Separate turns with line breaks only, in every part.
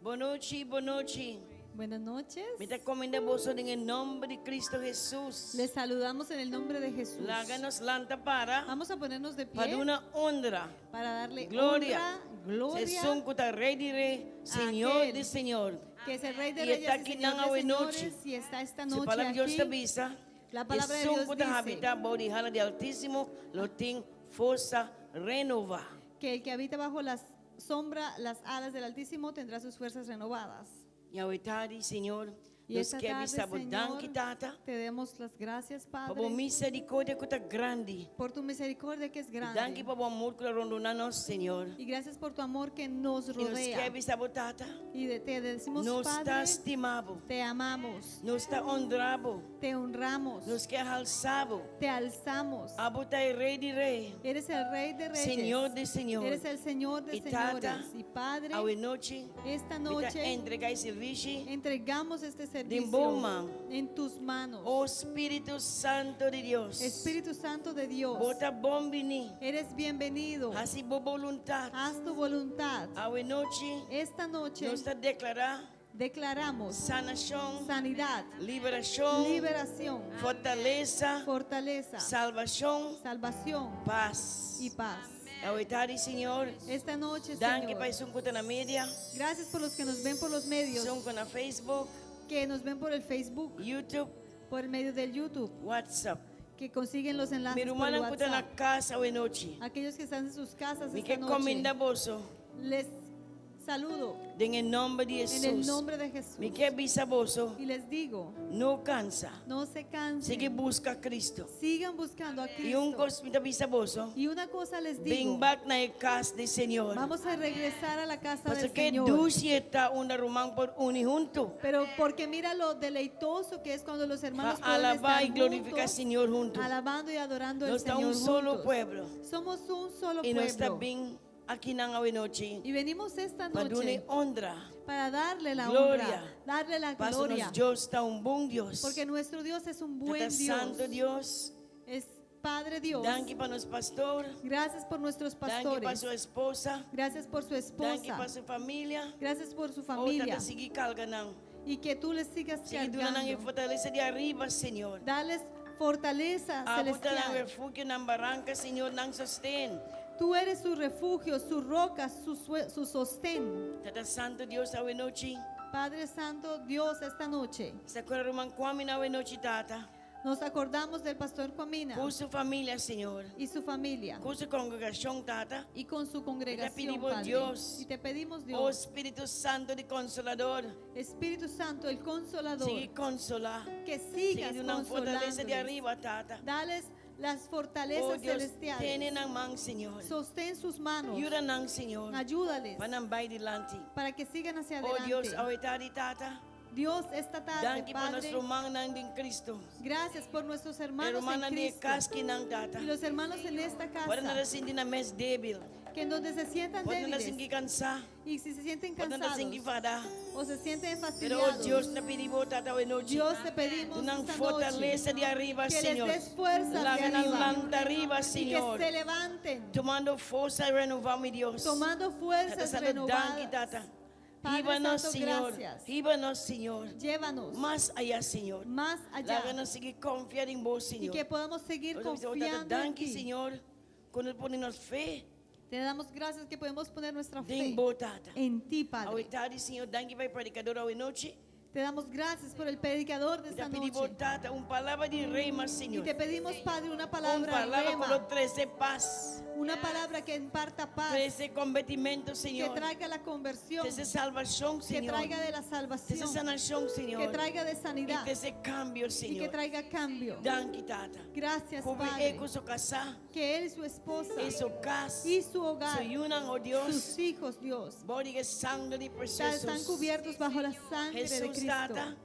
Bonucci, Bonucci.
Buenas noches.
Me comendaboso en el nombre de Cristo Jesús.
Les saludamos en el nombre de Jesús.
Láganos lanta para
Vamos a ponernos de
para
pie
una honra.
para darle
Gloria.
honra, gloria,
Jesús cuta rey de rey, Señor
aquel
de Señor.
que es el Rey de
Y
Reyes
está
y
aquí
Señor
nanga
de
hoy
Señores,
noche.
y está esta
Si
noche
palabra Dios te
aquí.
avisa.
La palabra de
Jesús
Dios
cuta
dice
habitar baudijala de Altísimo, lo tin fuerza renova.
que el que habita bajo las alas del Altísimo tendrá sus fuerzas renovadas.
Y ahorita, Señor,
Y
nos
esta
que
tarde,
avisa bodan
Señor,
kitata.
te demos las gracias,
Por
Padre,
misericordia cuta grande.
por tu misericordia que es
Danke
grande.
por amor que rondonanos, Señor.
Y gracias por tu amor que nos
Y nos que
rodea.
avisa botata.
Y te decimos,
Nos está
Padre,
estimado.
te amamos,
Nos está honrado.
te honramos,
Nos que alzado.
te alzamos.
Abota el rey de rey.
Eres el Rey de Reyes,
Señor de Señor.
eres el Señor de
Y tata,
señores. Y Padre,
A noche.
esta
Mita
noche
entrega y servicio.
entregamos este servicio
Dimboma.
en tus manos.
Oh Espíritu Santo de Dios.
Espíritu Santo de Dios,
Bota bombini.
eres bienvenido.
Así bo voluntad.
Haz tu voluntad.
A noche.
Esta noche
Nos está declarar
declaramos
sanación,
sanidad,
liberación,
liberación,
fortaleza,
fortaleza,
salvación,
salvación
paz.
y paz.
Ahorita, Señor,
Esta noche,
danke
Señor,
para su en la media,
gracias por los que nos ven por los medios,
son con la Facebook,
que nos ven por el Facebook,
YouTube,
por el medio del YouTube,
WhatsApp.
que consiguen los
Mi
enlaces por
hermana en
WhatsApp.
la casa hoy noche.
Aquellos que están en sus casas
Mi
esta
que
noche,
comenda boso,
les saludo
en el nombre de
en el
Jesús.
nombre de Jesús.
Mi que avisa boso,
Y les digo,
no cansa,
no se cansen,
sigue busca a Cristo.
sigan buscando a
Y un
Cristo.
cosmita avisa boso,
Y una cosa les
ven
digo,
back na el casa del Señor.
vamos a regresar a la casa
Porque
del
que
Señor.
dulce está una román por uni junto.
Pero porque mira lo deleitoso que es cuando los hermanos pueden
Alabar y
estar
glorificar al
juntos,
Señor junto.
alabando y adorando
No
al
está
Señor
un solo
juntos.
pueblo.
Somos un solo
Y no está
pueblo.
bien aquí en la noche.
Y venimos esta
Para una
noche
honra.
para darle la
Gloria.
honra, darle la
Para
gloria.
nos Dios está un buen Dios.
Porque nuestro Dios es un
Está
buen Dios.
santo Dios.
Es Padre Dios.
Danke para nuestro pastor.
Gracias por nuestros
Danke para
pastores.
su esposa.
Gracias por su
Danke para
esposa.
su familia.
Gracias por su
Otra
familia.
te sigue cargando.
Y que tú les sigas
Sigue durando en
cargando.
fortaleza de arriba, Señor.
Dales fortaleza
Abuta en
celestial.
refugio en barranca, Señor, nan sostén.
Tú eres su refugio, su roca, su sostén.
Tata santo Dios a noche.
Padre Santo, Dios, esta noche
Se acuerda Roman Kwame na noche, tata.
nos acordamos del pastor Comina
Con su familia, Señor.
y su familia
Con su congregación, tata.
y con su congregación,
pedimos,
Padre.
Dios,
Y te pedimos,
Oh
Dios,
Espíritu Santo de Consolador.
Espíritu Santo, el Consolador,
Sigue consolar.
que
Sigue
sigas
de una fortaleza de
consolándoles.
arriba, tata.
Dales las
Oh
fortalezas
Dios,
celestiales.
tienen a man, Señor.
Sostén sus manos.
Ayúdanos, Señor.
Ayúdales
Van a ir delante.
para que sigan hacia
Oh Dios,
adelante.
ahorita, tata.
Dios, esta tarde,
Danke para
Padre,
nuestro hermano en Cristo.
gracias por nuestros hermanos
Hermana
en
de
Cristo
casque nan tata.
y los hermanos en esta
Para no
casa,
sentir na mes débil.
que en donde se sientan
Para no
débiles
sentir cansado.
y si se sienten
Para no
cansados
sentir fada.
o se sienten
Pero oh
fastidiados,
Dios, te pedimos, tata, hoy noche.
Dios, te pedimos
Una
esta
fortaleza
noche
de arriba,
que
Señor.
les des fuerzas
La
de
ganan
arriba
lanta arriba,
y que
Señor.
se levanten
Tomando fuerza y renovamos, mi Dios.
tomando
Tata
fuerzas
Santo, danke,
renovadas.
tata.
Padre
Líbanos,
Santo,
Señor.
gracias.
Líbanos, Señor.
Llévanos
Más allá, Señor.
más allá
Láganos seguir confiar en vos,
y
Señor.
que podamos seguir
Nosotros decimos, tata,
confiando en
danke,
ti.
Señor. Con el ponernos fe.
Te damos gracias que podemos poner nuestra fe
Den vos, tata.
en ti, Padre.
Ahorita, Señor, danke para el predicador hoy noche.
Te damos gracias por el predicador de
Te
esta
pedimos,
noche.
tata, un palabra de rey más,
Y
Señor.
te pedimos, Padre, una
Un
palabra
palabra con
rema,
los 13 paz.
una palabra que imparta paz,
13 convertimiento,
que
Señor.
traiga la conversión,
13 salvación,
que
Señor.
traiga de la
13
salvación,
sanación,
que
Señor.
traiga de
Y
sanidad
13 cambio,
y que
Señor.
traiga cambio.
Danke, tata.
Gracias,
Cubre
Padre,
eco su casa,
que él y su esposa
su casa.
y su hogar,
Soy una, oh Dios.
sus hijos, Dios,
Body que sangre de
ya
preciosos.
están cubiertos bajo la sangre de
Jesús,
Cristo.
tata.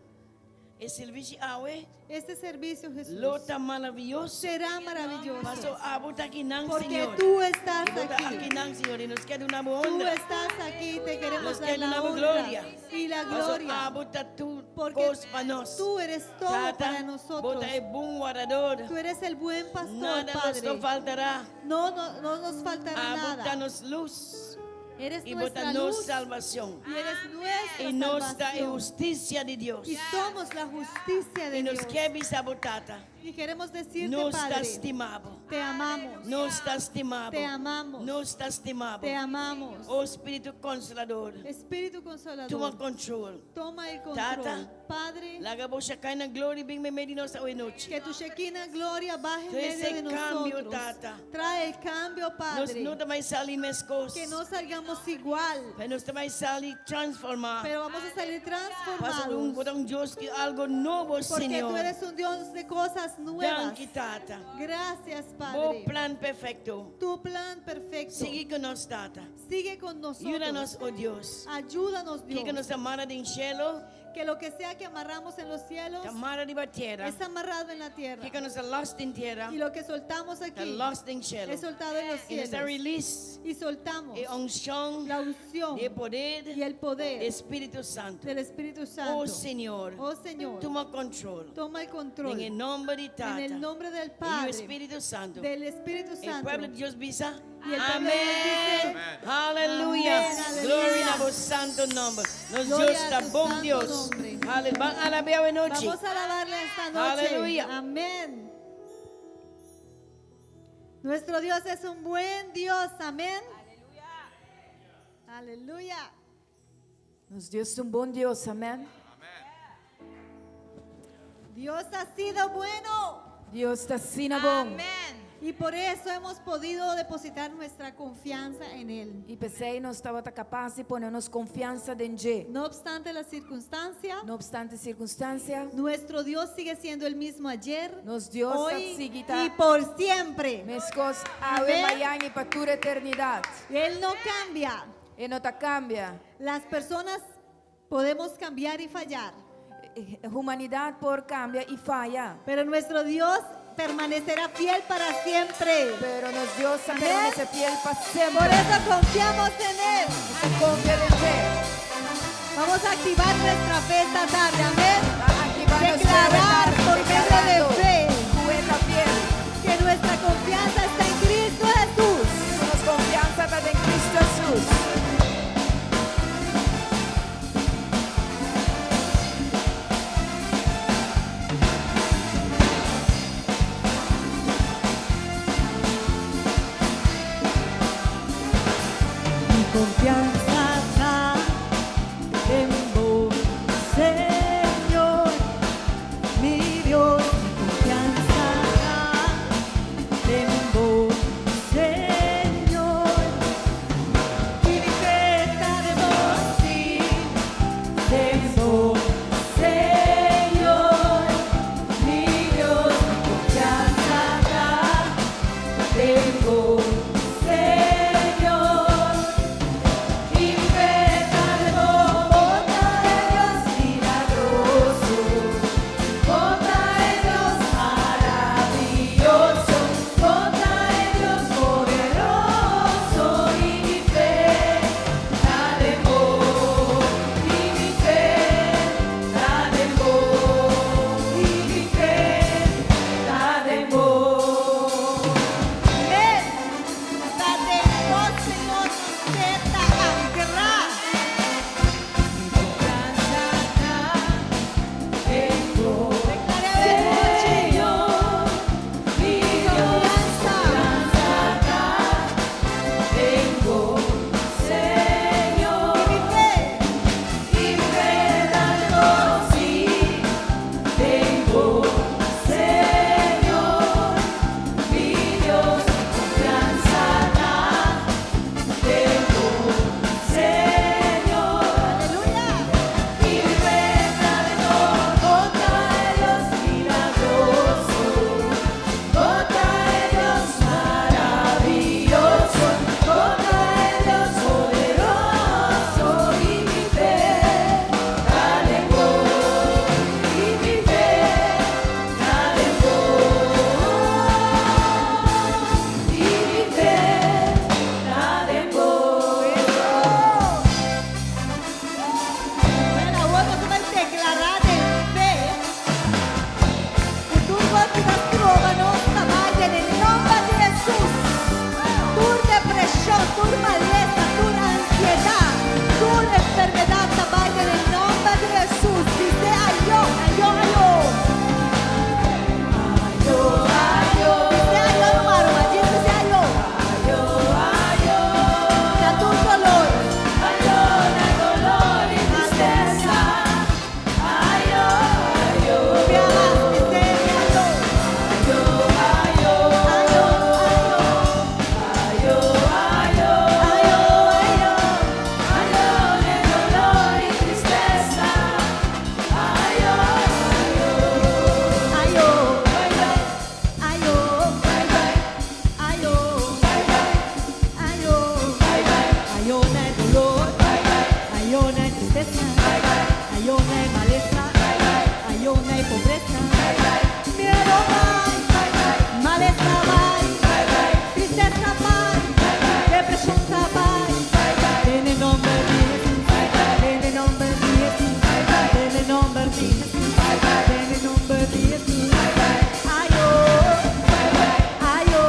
El servicio awe.
Este servicio, Jesús,
Lota maravilloso.
será maravilloso
Paso a Butaquinán,
porque
Señor.
tú estás
Bota
aquí.
Aquinán, Señor. Y nos queda una
Tú
honra.
estás aquí, te queremos
Nos
dar
queda
la
una
honra
gloria.
y la
Paso a
gloria,
Buta tú.
porque
Cospanos.
tú eres todo
Tata,
para nosotros.
Bota el buen guardador.
Tú eres el buen pastor,
Nada nos
Padre.
faltará.
No nos faltará nada.
Danos luz.
Eres
y
nuestra
botanos
luz
salvación.
y eres nuestra
Y nuestra
salvación.
justicia de Dios.
Y somos la justicia de
Y nos
Dios.
quer sabotata.
Y queremos decirte,
Nos
Padre,
estimamos.
te amamos,
Nos estimamos.
te amamos,
Nos estimamos.
te amamos.
Oh Espíritu Consolador.
Espíritu
Toma
Consolador,
control.
toma el
Tata,
control. Padre,
Laga bocha cai na gloria bem me meio nossa hoje noite.
que tu Shekinah gloria baje en
Trae
medio
ese
de
cambio,
nosotros.
Tata.
Trae el cambio,
Nós
Padre.
não também sair mescos.
Que no salgamos igual,
Mas nós também sair transformar.
pero vamos a salir
Passa
transformados.
botar Deus que algo novo,
Porque tú
Senhor.
eres un Dios de cosas nuevas.
Danke, Tata.
Gracias,
O
Padre.
plan perfeito.
Tu plan perfecto.
Sigue conosco, Tata.
Sigue con
Ajuda-nos,
nosotros.
oh Deus.
Ayúdanos,
Que
Dios.
nos amara de cielo,
Que lo que sea que amarramos en los cielos
amara de tierra.
es amarrado en la tierra.
Que nos lost em tierra,
Y lo que soltamos
está
aquí
lost em cielo.
es soltado en los
E nos
cielos.
release
Y soltamos
e unção,
la unción
e poder,
y el poder
Espírito Santo.
del Espíritu
Oh
Santo.
Senhor,
Oh Señor,
toma control.
toma el control
Em nome de
en
Tata.
el nombre del
E o
Padre,
Espírito Santo.
del Espíritu
O
Santo.
pueblo de Deus bisa.
Y el pueblo de Dios dice,
Amém. Aleluia.
Amém, aleluia.
Glória ao santo nome. Nos
Glória
Deus está
a tu
bom
santo
Deus.
nombre.
Aleluia. Van a la bella noche.
vamos a alabarle esta noche.
Aleluya.
Amén. Nuestro Dios es un buen Dios. Amén. Aleluya.
Nos Deus é um bom Deus, amém?
Dios ha sido bueno.
Deus está sendo bom.
Y por eso hemos podido depositar nuestra confianza en Él.
E pensei, nós estava capaz de ponernos confiança em Ele.
No obstante la circunstancia,
Não obstante circunstância,
nuestro Dios sigue siendo el mismo ayer,
nos Deus
hoy
sigue
y por siempre.
mescos
Amém.
amanhã e para toda a eternidade.
Él no cambia.
E não te cambia.
Las personas podemos cambiar y fallar,
A humanidade por cambia e falha.
pero nuestro Dios permanecerá fiel para siempre.
Pero nos Deus
Amém.
permanece fiel para
Por
sempre.
eso confiamos en Él.
Confia em Ele.
Vamos a activar nuestra fe esta tarde. Amén.
Activar
Declarar por medio de fe
Tu és fiel.
que nuestra confianza está en Cristo Jesús.
Temos confiança para em Cristo Jesus.
Mi confianza está en vos, Señor, mi Dios. Mi confianza está en vos, Señor, y mi fe está de vos, sí, de vos, Señor, mi Dios. Mi confianza está en vos, Señor. Y mi fe está de vos, tristeza, ahí donde hay maleza, ahí donde hay pobreza, miedo bye, maleza bye, tristeza bye, depresión bye, en el nombre de Jesús, en el nombre de Jesús, en el nombre de Jesús, en el nombre de Jesús. Ay, oh, ay, oh,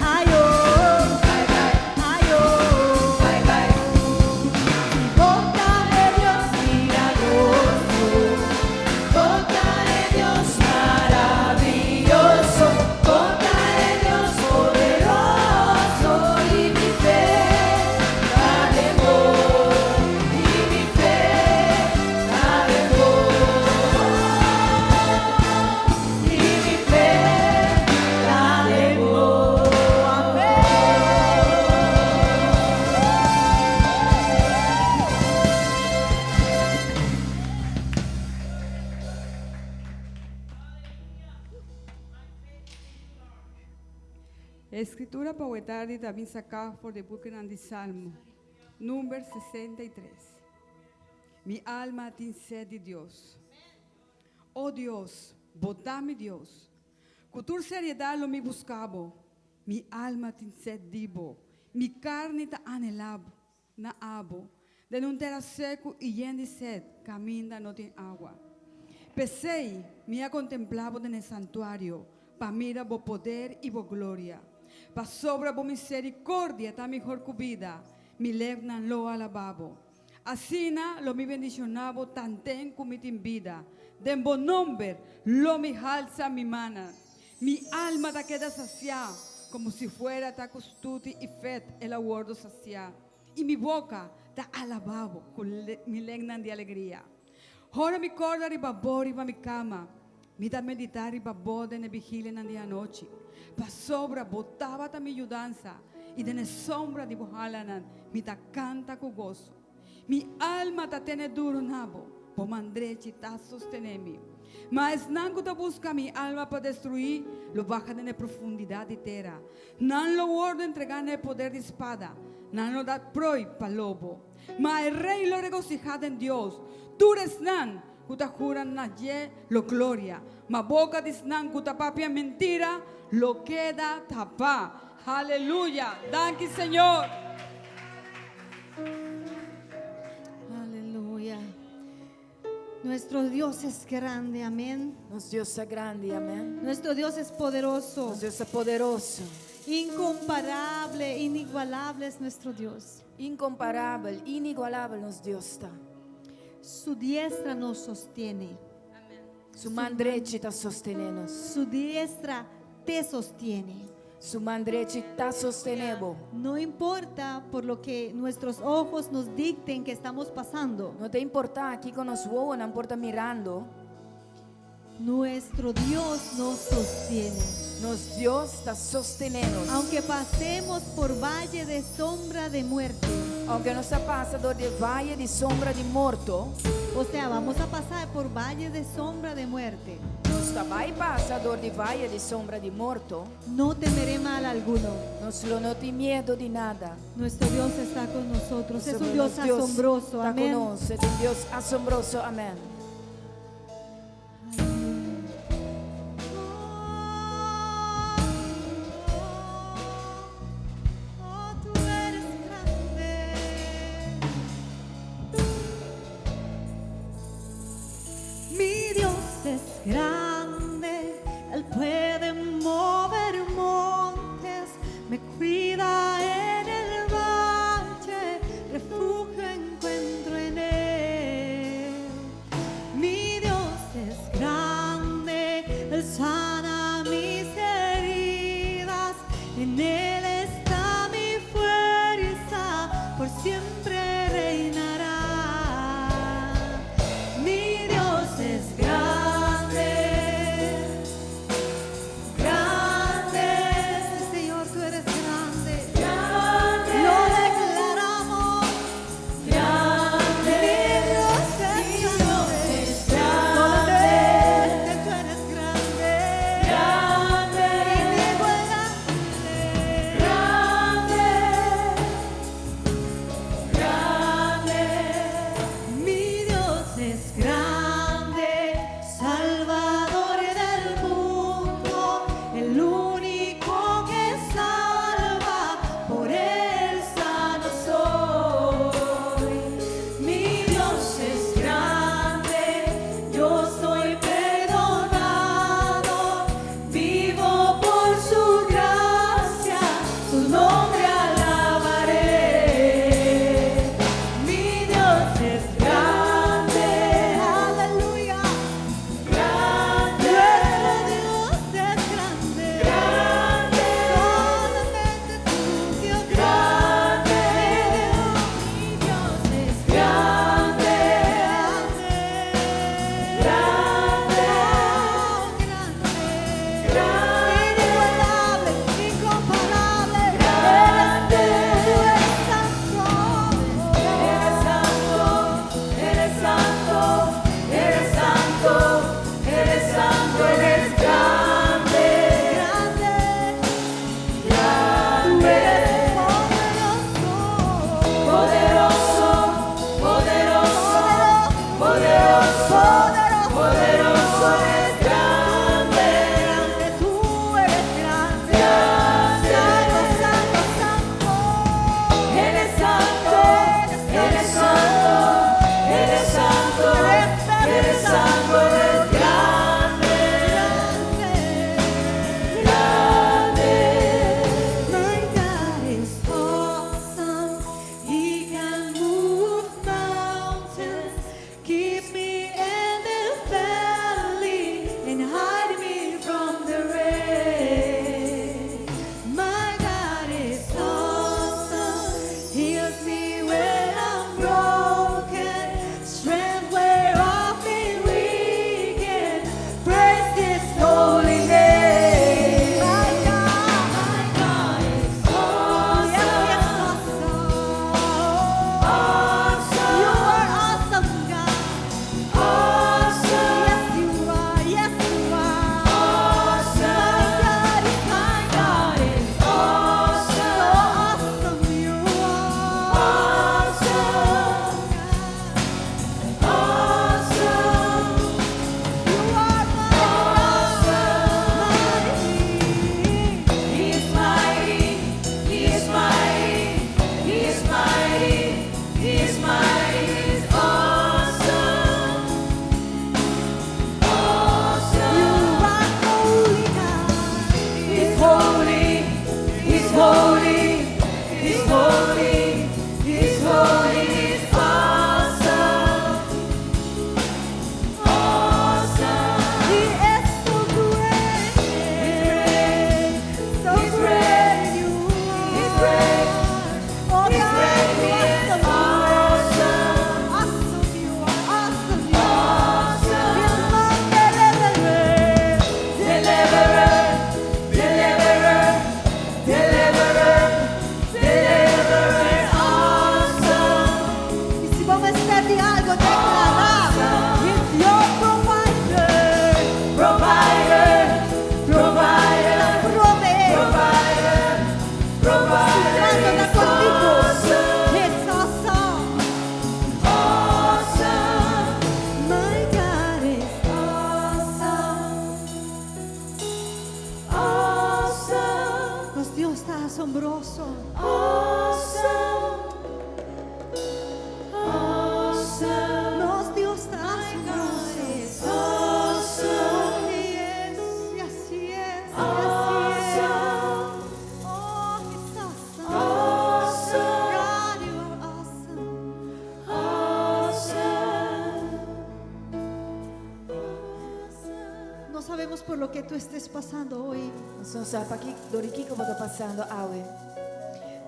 ay, oh, ay, oh. Boca de Dios milagroso, boca de Dios maravilloso, boca de Dios poderoso, y mi fe da temor, y mi fe da temor, y mi fe da temor. Amén.
Escritura poetária também sacada por the book and the Salmo, número 63. Mi alma tem sede de Deus. Oh Deus, botame Deus. Com tua seriedade lo me buscava. Mi alma tem sede de bo. Mi carne ta anelabo, na abo. De não ter seco e lleno de sede, caminha não tem água. Pensei, me contemplava no santuário, para mirar o poder e a glória. Para sobra a misericórdia, está melhor que vida. Me levam lo alababo. Assim, lo me bendicionava, tantem como tem vida. De bom nome, lo me alza mi mana. Mi alma ta queda saciada, como si fuera ta costuti e fet el aguardo saciado. E mi boca ta alababo, con mi legnan de alegria. Ora mi corda ribabor riba mi cama. Mi da meditar ribabode ne vigilia na dia noite. Pa sobra botava ta mi ayudanza. E de ne sombra di bohalanan mi ta canta con gozo. Mi alma ta tene duro nabo. Po mandreci ta sostenemi. Mas não que busca mi alma para destruir, lo baja na profundidade terra. Não lo guarda entregar no poder de espada. Não lo dá proi pa lobo. Mas el rey lo regocijado en Dios. Tú eres nan, kuta juran na ye lo gloria. Ma boca disnan kuta papia mentira, lo queda tapa. Aleluya. Danke, Señor.
Aleluya. Nuestro Dios es grande, amén.
Nosso Deus é grande, amém.
Nuestro Dios es poderoso,
Nosso Deus é poderoso,
incomparable, inigualable es nuestro Dios.
incomparável, inigualável nosso Deus está.
Su diestra nos sostiene,
Su mandrete está sostenendo.
su diestra te sostiene.
Su mandrete está sostenendo.
No importa por lo que nuestros ojos nos dicten que estamos pasando,
Não tem importar aqui com nos voa, não importa mirando.
nuestro Dios nos sostiene.
Nosso Deus está sostenendo.
Aunque pasemos por valle de sombra de muerte,
Aunque nos passa dor de valle de sombra de morto,
o sea, vamos a pasar por valle de sombra de muerte,
nos vai passar dor de valle de sombra de morto,
no temeré mal alguno.
nos não tem medo de nada.
Nuestro Dios está con nosotros. Es
Sobre
un Dios
nos Deus
asombroso.
está
Amén.
conosco, é um Deus assombroso. Amém.
Oh, tú eres grande. Mi Dios es grande, Él puede mover montes, me cuida en el valle, refugio encuentro en Él. Mi Dios es grande, Él sana mis heridas, en Él está mi fuerza, por siempre reinará. Mi Dios es grande, sabemos por lo que tú estés pasando hoy.
Nós não sabemos do que eu estou passando hoje.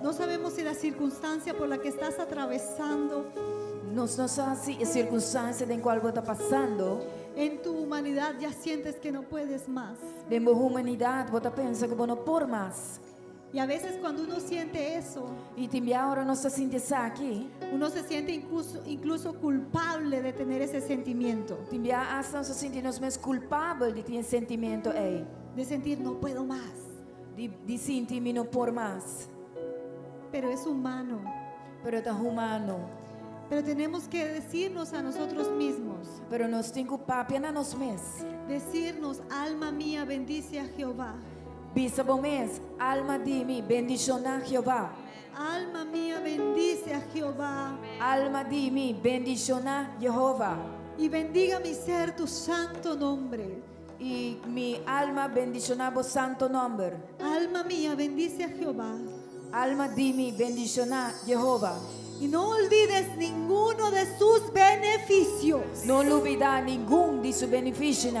No sabemos si la circunstancia por la que estás atravesando
Nós não sabemos a circunstância em qual eu estou passando.
en tu humanidad ya sientes que no puedes más.
De minha humanidade, você pensa que eu não por mais.
Y a veces cuando uno siente eso,
E também agora nós estamos sentindo aqui.
uno se siente incluso culpable de tener ese sentimiento,
Também hasta nós sentimos mais culpáveis de ter sentimento aí.
de sentir no puedo más.
De sentir-me não por mais.
Pero es humano.
Pero é humano.
Pero tenemos que decirnos a nosotros mismos,
Pero nós temos que culpar apenas nós mesmos.
decirnos, alma mía, bendice a Jehová.
Bisa bom mês, alma de mim, bendicionar Jeová.
Alma mía, bendice a Jehová.
Alma de mim, bendicionar Jeová.
Y bendiga mi ser tu santo nombre.
E minha alma bendicionar o santo nome.
Alma mía, bendice a Jehová.
Alma de mim, bendicionar Jeová.
Y no olvides ninguno de sus beneficios.
Não olvidar nenhum de seus benefícios.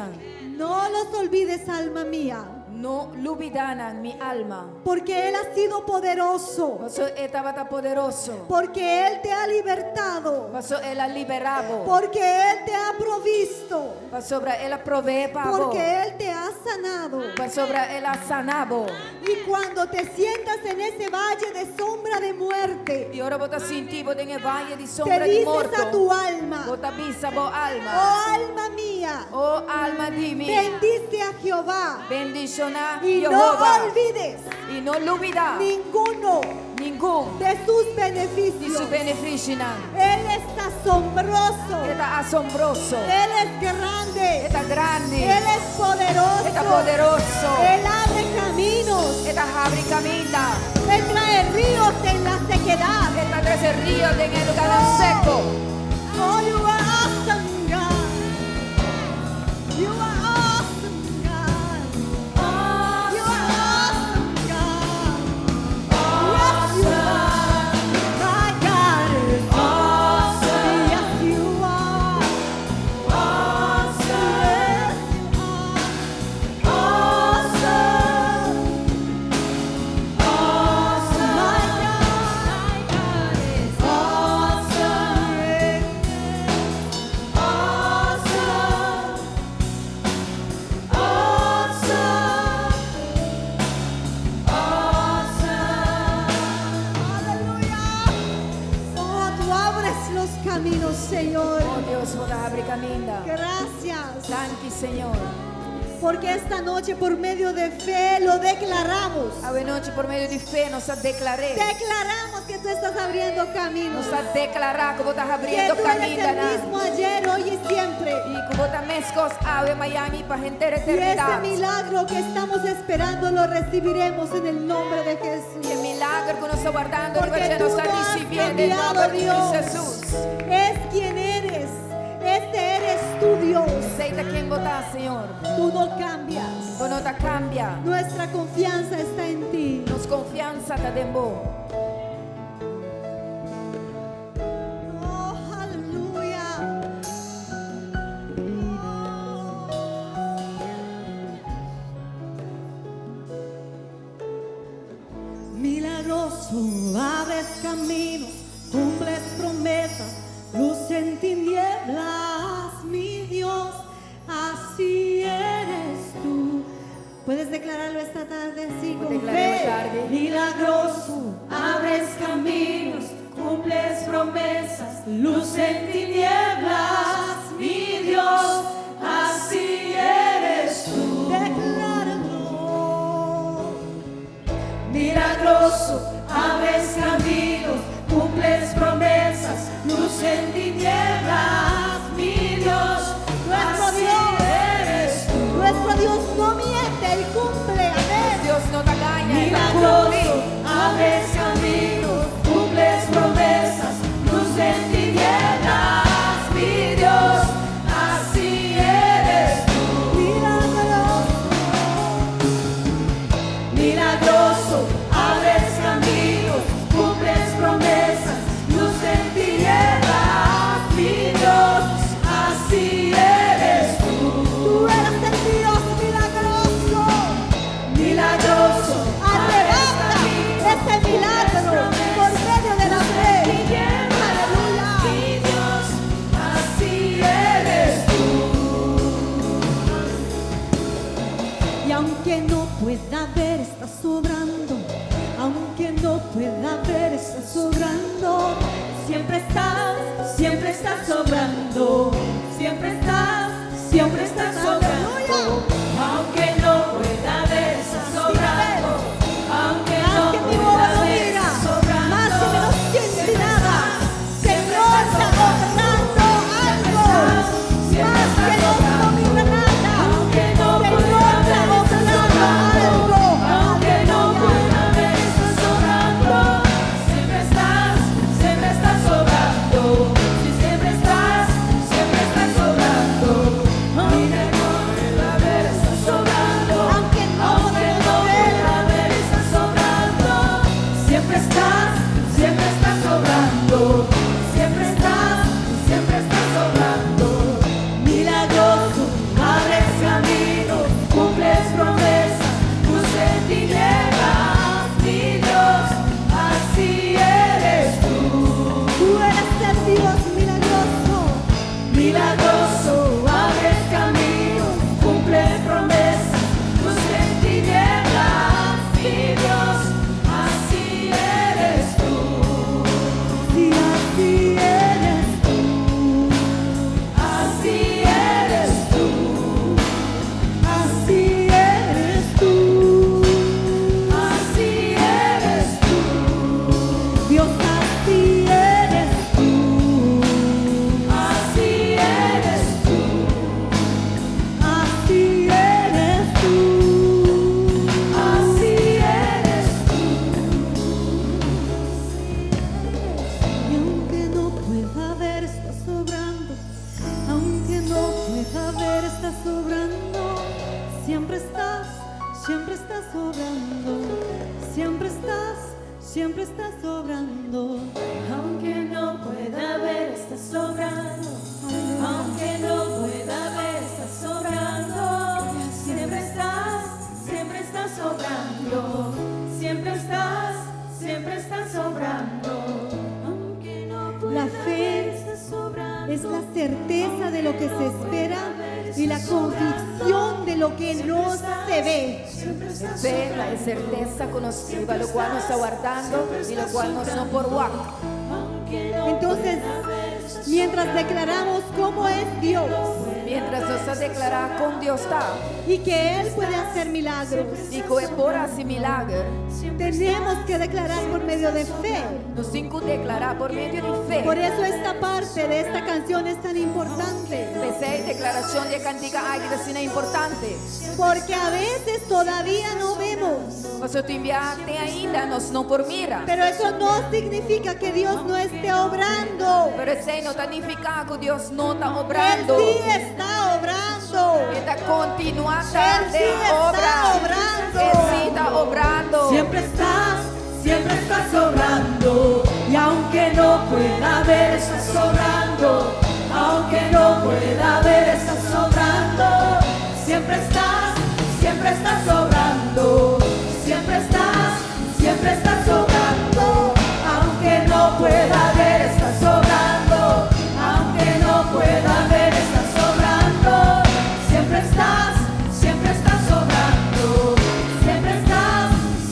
No los olvides, alma mía.
Não olvidar minha alma.
Porque Él ha sido poderoso.
Você estava tão poderoso.
Porque Él te ha libertado.
Você ela liberava.
Porque Él te ha provisto.
Sobre ela provee para
Porque Él te ha sanado.
sobre ela sanava.
Y cuando te sientas en ese valle de sombra de muerte,
E ora você sentiu em vale de
te
sombra de
dices
morto.
a tu alma,
Você avisa a alma.
oh alma mía,
Oh alma de mim.
bendice a Jehová.
Bendicionar
Y no
Jehová.
olvides
E não olvidar
ninguno
nenhum
de sus
de
beneficios.
seus benefícios.
Él es asombroso.
Está assombroso.
Él es grande.
Está grande.
Él es poderoso.
Está poderoso.
Él abre caminos.
Está abre caminho.
Él trae ríos en la sequedad.
Está trece río en el lugar seco.
Oh, you are awesome, God. You are awesome, God. You are awesome, God. Yes, you are. My God is awesome. Yes, you are. Awesome. Yes, you are. Awesome. Awesome. My God is awesome. Caminos, Señor.
Oh Deus, vou dar abre caminho.
Gracias,
Danke, Senhor.
porque esta noche por medio de fe lo declaramos.
A noite por meio de fé, nós declarei.
Declaramos que tú estás abriendo caminos.
Nós declarar que vou estar
Que
abrindo
tú eres
caminho.
el mismo ayer, hoy y siempre.
E que vou estar mescos ave Miami para gente
Y ese
eternidade.
milagro que estamos esperando lo recibiremos en el nombre de
E
Jesús.
o milagre que nós estamos guardando,
Porque
nós
tú
estamos
no has
recebendo em
cambiado,
nome de
Dios.
Jesus.
Es quien eres. Este eres tu Dios.
Aceita quem botar, Senhor.
Tú no cambias.
Tu não te cambia.
Nuestra confianza está en ti.
Nos confiança te demo.
Oh, aleluya. Milagroso, abres caminos, cumples promesas, luz en tinieblas, mi Dios, así eres tú. Puedes declararlo esta tarde así con
Declaremos
fe.
tarde.
Milagroso, abres caminos, cumples promesas, luz en tinieblas, mi Dios, así eres tú. Decláralo. Milagroso, abres caminos, cumples promesas, luz en tinieblas, mi Dios, nuestro Dios eres tú. Nuestro Dios no miente, Él cumple, amén.
Deus não te ganha, Ele
Milagroso,
cumpre.
abres caminos, cumples promesas, luz en tinieblas, mi Dios, así eres tú. Milagroso, abres caminos, cumples promesas, luz en tinieblas, mi Dios, así eres tú. Tú eres el Dios milagroso. obrando, siempre estás obrando, siempre estás obrando.
Aunque no pueda ver, estás obrando. Aunque no pueda ver, estás obrando. Siempre estás obrando. Siempre estás obrando. Aunque no pueda
La fe
ver, estás obrando.
es la certeza de lo que se espera y la convicción de lo que no se ve.
Fe, la certeza conoscitiva, lo cual nos está guardando y lo cual nos no por guac.
Entonces, mientras declaramos cómo es Dios
Mientras nos declarar con Dios está
y que Él puede hacer milagros,
y que por así milagre,
tenemos que declarar por medio de fe.
nos tengo que declarar por medio de fe.
Por eso esta parte de esta canción es tan importante,
Pensei declaración de cantiga águila es importante.
porque a veces todavía no vemos,
Você te enviaste ainda, nos não por mira.
pero eso no significa que Dios no esté obrando.
Pero esse não significa que Deus não está
Él
obrando.
sí está obrando.
Ele está continuando
Él sí
de
está
obra.
obrando.
Ele sí está obrando.
Siempre estás obrando. Y aunque no pueda ver, estás obrando. Aunque no pueda ver, estás obrando. Siempre estás obrando. Siempre estás obrando. Aunque no pueda ver, estás obrando. Aunque no pueda ver, estás obrando. Siempre estás obrando.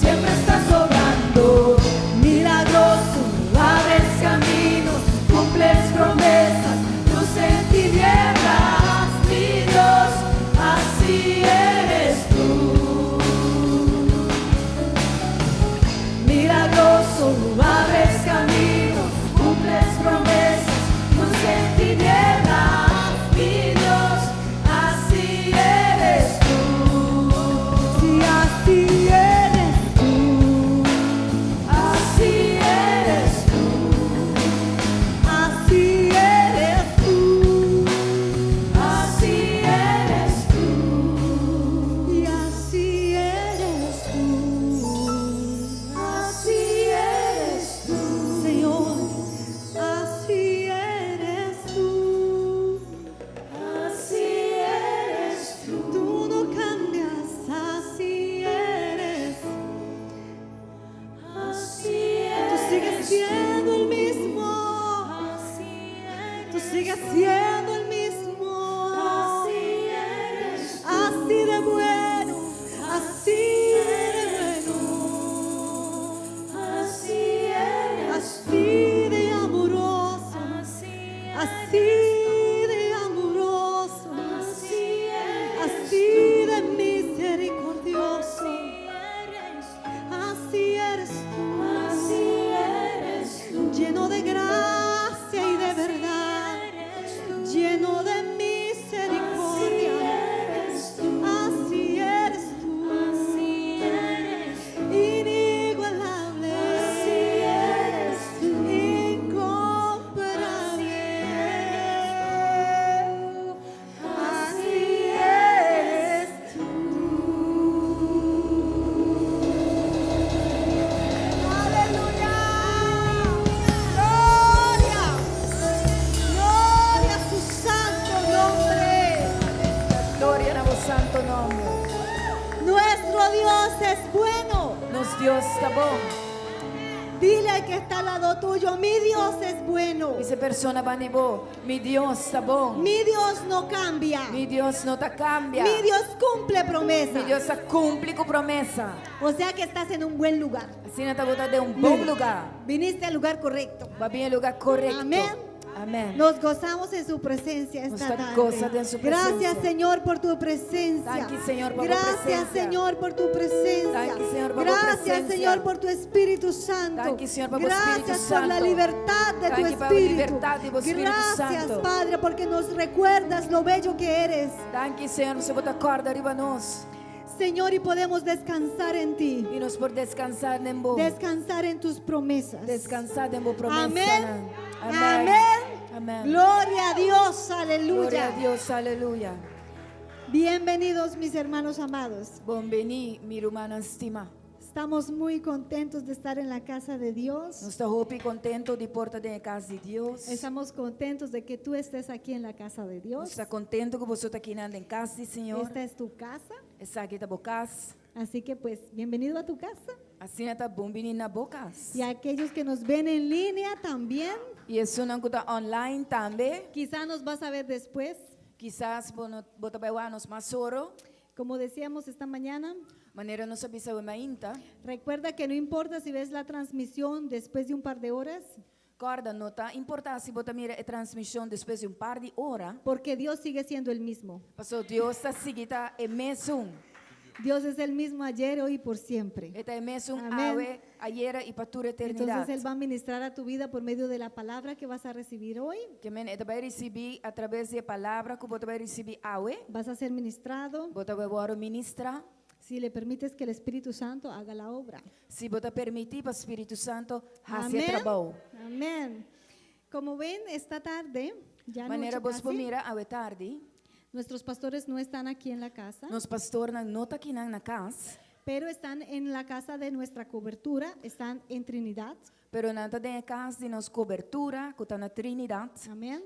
Siempre estás obrando. Milagroso, abres caminos, cumples promesas, luz en tinieblas, mi Dios, así eres tú. Milagroso, abres caminos, cumples promesas, luz en tinieblas, mi Dios, así eres tú. Sí, así eres tú. Así eres tú. Así eres tú. Así eres tú. Y así eres tú. Así eres tú. Señor, así eres tú. Así eres tú. Tú no cambias, así eres. Tú sigues siendo el mismo. Tú sigues siendo el mismo. Así de bueno. Así de bueno. Así de amoroso. Así de amoroso. Así de misericordioso. Así eres tú. Lleno de gracia y de verdad. Lleno de misericordia. Así eres tú. Inigualable. Incomparable. Así eres tú. Aleluya. Gloria a su santo nombre.
Gloria a vos santo nombre.
Nuestro Dios es bueno.
Nos Deus está bom.
Dile al que está al lado tuyo, mi Dios es bueno.
Essa persona banibou. Mi Deus está bom.
Mi Dios no cambia.
Mi Deus não tá cambia.
Mi Dios cumple promesas.
Mi Deus está cumpre com promessa.
O sea que estás en un buen lugar.
Assim está botado de bom lugar.
Viniste al lugar correcto.
Va bem no lugar correto.
Amén.
Amém.
Nos gozamos en su presencia esta
Nos
tarde.
gozamos en su
Gracias,
presencia.
Señor, por tu presencia.
Thank you, Señor, por tu
Gracias,
presencia.
Señor, por tu presencia.
Thank you, Señor, por tu
Gracias,
presencia.
Señor, por tu Espíritu Santo.
Thank you, Señor, por tu
Gracias
Espíritu
por la
Santo.
libertad de tu
Thank you por la
Espíritu.
libertad de tu Espíritu
Gracias,
Santo.
Padre, porque nos recuerdas lo bello que eres.
Thank you, Senhor, você bota a corda arriba a nós.
Señor, y podemos descansar en ti.
E nos por descansar em bom.
Descansar en tus promesas.
Descansar em boa promessa.
Amén.
Amém.
Amén.
Amém.
Gloria a Dios, aleluya.
Glória a Deus, aleluia.
Bienvenidos mis hermanos amados.
Bombeni, mi hermana estima.
Estamos muy contentos de estar en la casa de Dios.
Nós está hopi contento de porta de casa de Deus.
Estamos contentos de que tú estés aquí en la casa de
Nós
Dios.
está contento que você está aqui em casa do Senhor.
Esta es tu casa,
Está aqui na bocas.
así que pues bienvenido a tu casa.
Assim está bombeni na bocas.
Y a aquellos que nos ven en línea también,
E isso não está online também.
quizá nos vas a ver después.
Quizás bota para nos masoro.
Como decíamos esta mañana,
Maneira não sabe se é mainta.
recuerda que no importa si ves la transmisión después de un par de horas,
Corda nota importa se bota mira a transmissão depois de par de hora.
porque Dios sigue siendo el mismo.
Pastor Deus está seguida é mesmo.
Dios es el mismo ayer, hoy y por siempre.
Eta é mesmo
Amén.
ayer e para toda
Entonces
eternidade.
Él va a ministrar a tu vida por medio de la palabra que vas a recibir hoy.
Que men eta vai receber através da palavra que bota vai receber awe.
Vas a ser ministrado
Bota vai bora ministra.
si le permites que el Espíritu Santo haga la obra.
Se bota permitir para o Espírito Santo fazer
Amén.
trabalho.
Amén. Como ven, esta tarde, ya
Maneira
noche
vos
casi,
mira awe tarde.
nuestros pastores no están aquí en la casa,
Nos pastor na nota aqui na casa.
pero están en la casa de nuestra cobertura, están en Trinidad.
Pero nanta de casa de nos cobertura, que está na Trinidade.
Amén.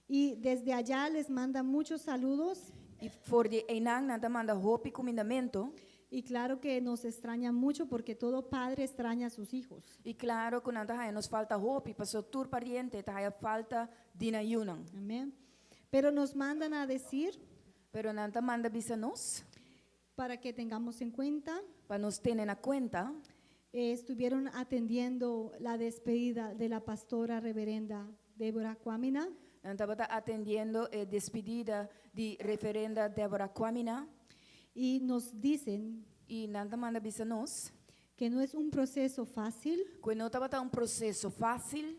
Y desde allá les manda muchos saludos.
E for de enang nanta manda hopi comendamento.
Y claro que nos extraña mucho porque todo padre extraña a sus hijos.
E claro que nanta nos falta hopi, para tur pariente, tá falta dinayunan.
Amén. Pero nos mandan a decir
Pero nanta manda bisa nos,
para que tengamos en cuenta,
para nos tener na cuenta.
estuvieron atendiendo la despedida de la pastora reverenda Débora Cuamina
Nanta bata atendiendo despedida de referenda Débora Quamina.
y nos dicen
E nanta manda bisa nos,
que no es un proceso fácil,
que não estava processo fácil,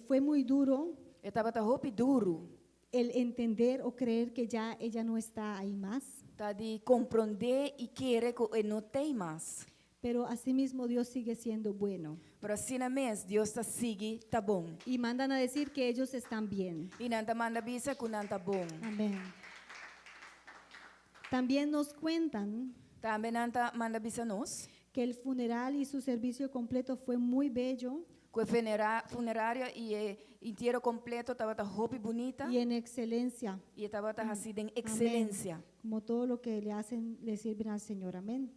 fue muy duro
estava hopi duro.
el entender o creer que ya ella no está ahí más,
Tá de compreender e querer que não tem mais.
pero asimismo Dios sigue siendo bueno
Pero assim na mês, Deus está sigue, tá bom.
y mandan a decir que ellos están bien.
E nanta manda bisa que não tá bom.
Amén. También nos cuentan
Também nanta manda bisa nos,
que el funeral y su servicio completo fue muy bello
que o funerária e inteiro completo estava hopi bonita
y en excelencia,
e estava assim em excelência.
como todo lo que le hacen, le sirven al Señor. Amén.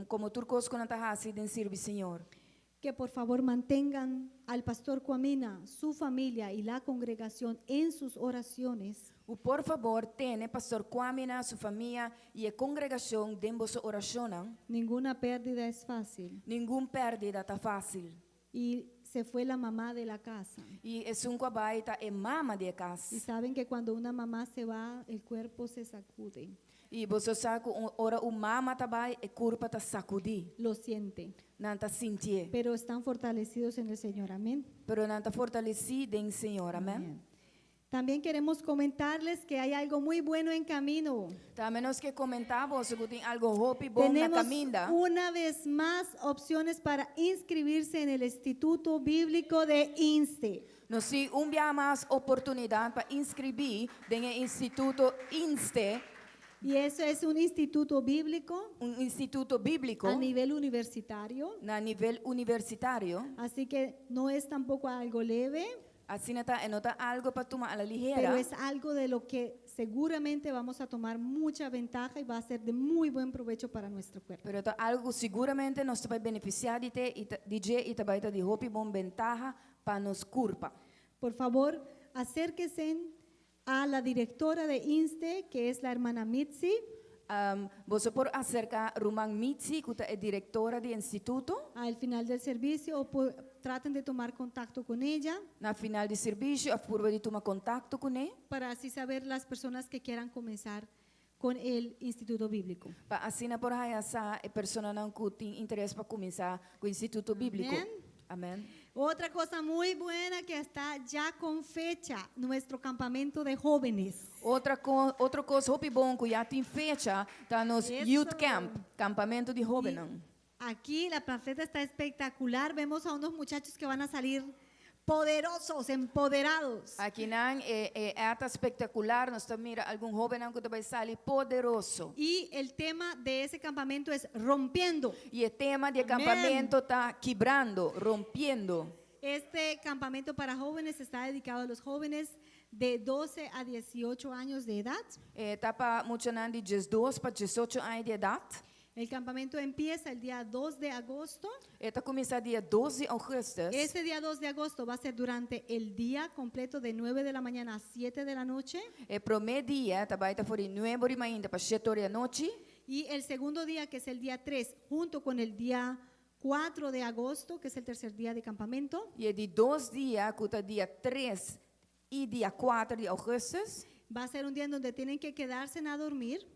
Como turcos que não tá assim em servir Senhor.
Que por favor mantengan al pastor Cuamina, su familia y la congregación en sus oraciones,
O por favor, tenha pastor Kwamina, sua família e a congregação dentro da oração.
ninguna pérdida es fácil.
Nenhum perdida tá fácil.
Y se fue la mamá de la casa.
E é um baita é mama de
Y
casa.
saben que cuando una mamá se va, el cuerpo se sacude,
E você sabe ora o mama também é curva tá sacudir,
lo siente,
não tá sentir.
pero están fortalecidos en el Señor. Amén.
Pero não tá fortalecido em Senhor, amém?
También queremos comentarles que hay algo muy bueno en camino.
Também nós que comentávamos que tem algo hope bom na
Tenemos
caminda.
una vez más opciones para inscribirse en el Instituto Bíblico de INSTE.
Nós temos dia mais oportunidade para inscrever no Instituto INSTE,
Y eso es un instituto bíblico
instituto bíblico
a nivel universitario.
na nível universitário.
Así que no es tampoco algo leve,
Assim não tá algo para tomar a la
pero
ligera,
es algo de lo que seguramente vamos a tomar mucha ventaja y va a ser de muy buen provecho para nuestro cuerpo.
pero tá algo seguramente nós vai beneficiar de te e DJ e também tá de hope bom ventaja para nos curpa.
Por favor, acérquense a la directora de INSTE, que es la hermana Mitzi.
Você por acercar Roman Mitzi, que é diretora do instituto,
Al final del servicio o traten de tomar contacto con ella
na final de serviço, a curva de tomar contato com ele,
para así saber las personas que quieran comenzar con el Instituto Bíblico.
para assim por aí essa pessoa não que tem interesse para começar com o instituto bíblico. Amém.
Otra cosa muy buena que está ya con fecha, nuestro campamento de jóvenes.
Outra coisa hope bom que já tem fecha, tá nos
Isso.
Youth Camp, campamento de jovens.
Aquí la panfleta está espectacular. Vemos a unos muchachos que van a salir
poderosos, empoderados.
Aqui não é espetacular, nós estamos mira algum jovem não que vai sair poderoso.
Y el tema de ese campamento es rompiendo.
E o tema de
Amém.
acampamento está quebrando, rompendo.
Este campamento para jóvenes está dedicado a los jóvenes de 12 a 18 años de edad.
Está para muitos de 12 para 18 anos de idade.
El campamento empieza el día 2 de agosto.
Está começando dia 12 de agosto.
Ese día 2 de agosto va a ser durante el día completo de 9 de la mañana a 7 de la noche.
É primeiro dia, tá vai for 9 de manhã para 7 da noite.
Y el segundo día, que es el día 3, junto con el día 4 de agosto, que es el tercer día de campamento,
E é de 2 dias, que dia 3 e dia 4 de agosto.
va a ser un día en donde tienen que quedarse a dormir.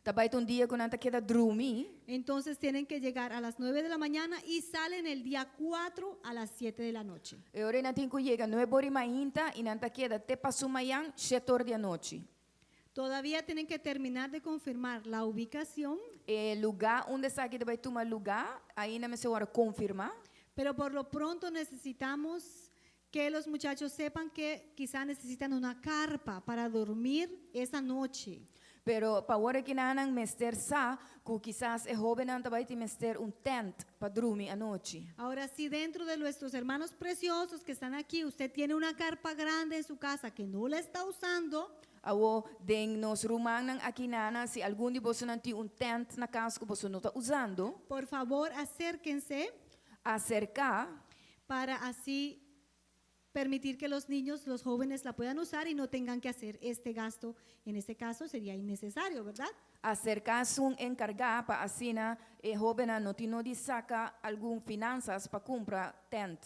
Tá vai dia que não queda dormir.
Entonces tienen que llegar a las 9 de la mañana y salen el día 4 a las 7 de la noche.
E ora não tem que chegar 9 de manhã e não queda até para manhã 7 da noite.
Todavía tienen que terminar de confirmar la ubicación,
E lugar onde está que vai tomar lugar, ainda me se vai confirmar.
pero por lo pronto necesitamos que los muchachos sepan que quizá necesitan una carpa para dormir esa noche.
Pero para hora que não mester sa, que quizás é jovem não vai ter mester tent para dormir à noite.
Ahora, si dentro de nuestros hermanos preciosos que están aquí, usted tiene una carpa grande en su casa que no la está usando,
Awo den nos rumanan aqui nana, se algum de vocês não tem tent na casa que você não está usando,
por favor acérquense
acercar
para así permitir que los niños, los jóvenes la puedan usar y no tengan que hacer este gasto. En este caso sería innecesario, ¿verdad?
acercar-se encargar para assim jovem não tem de sacar algum finanças para comprar tent.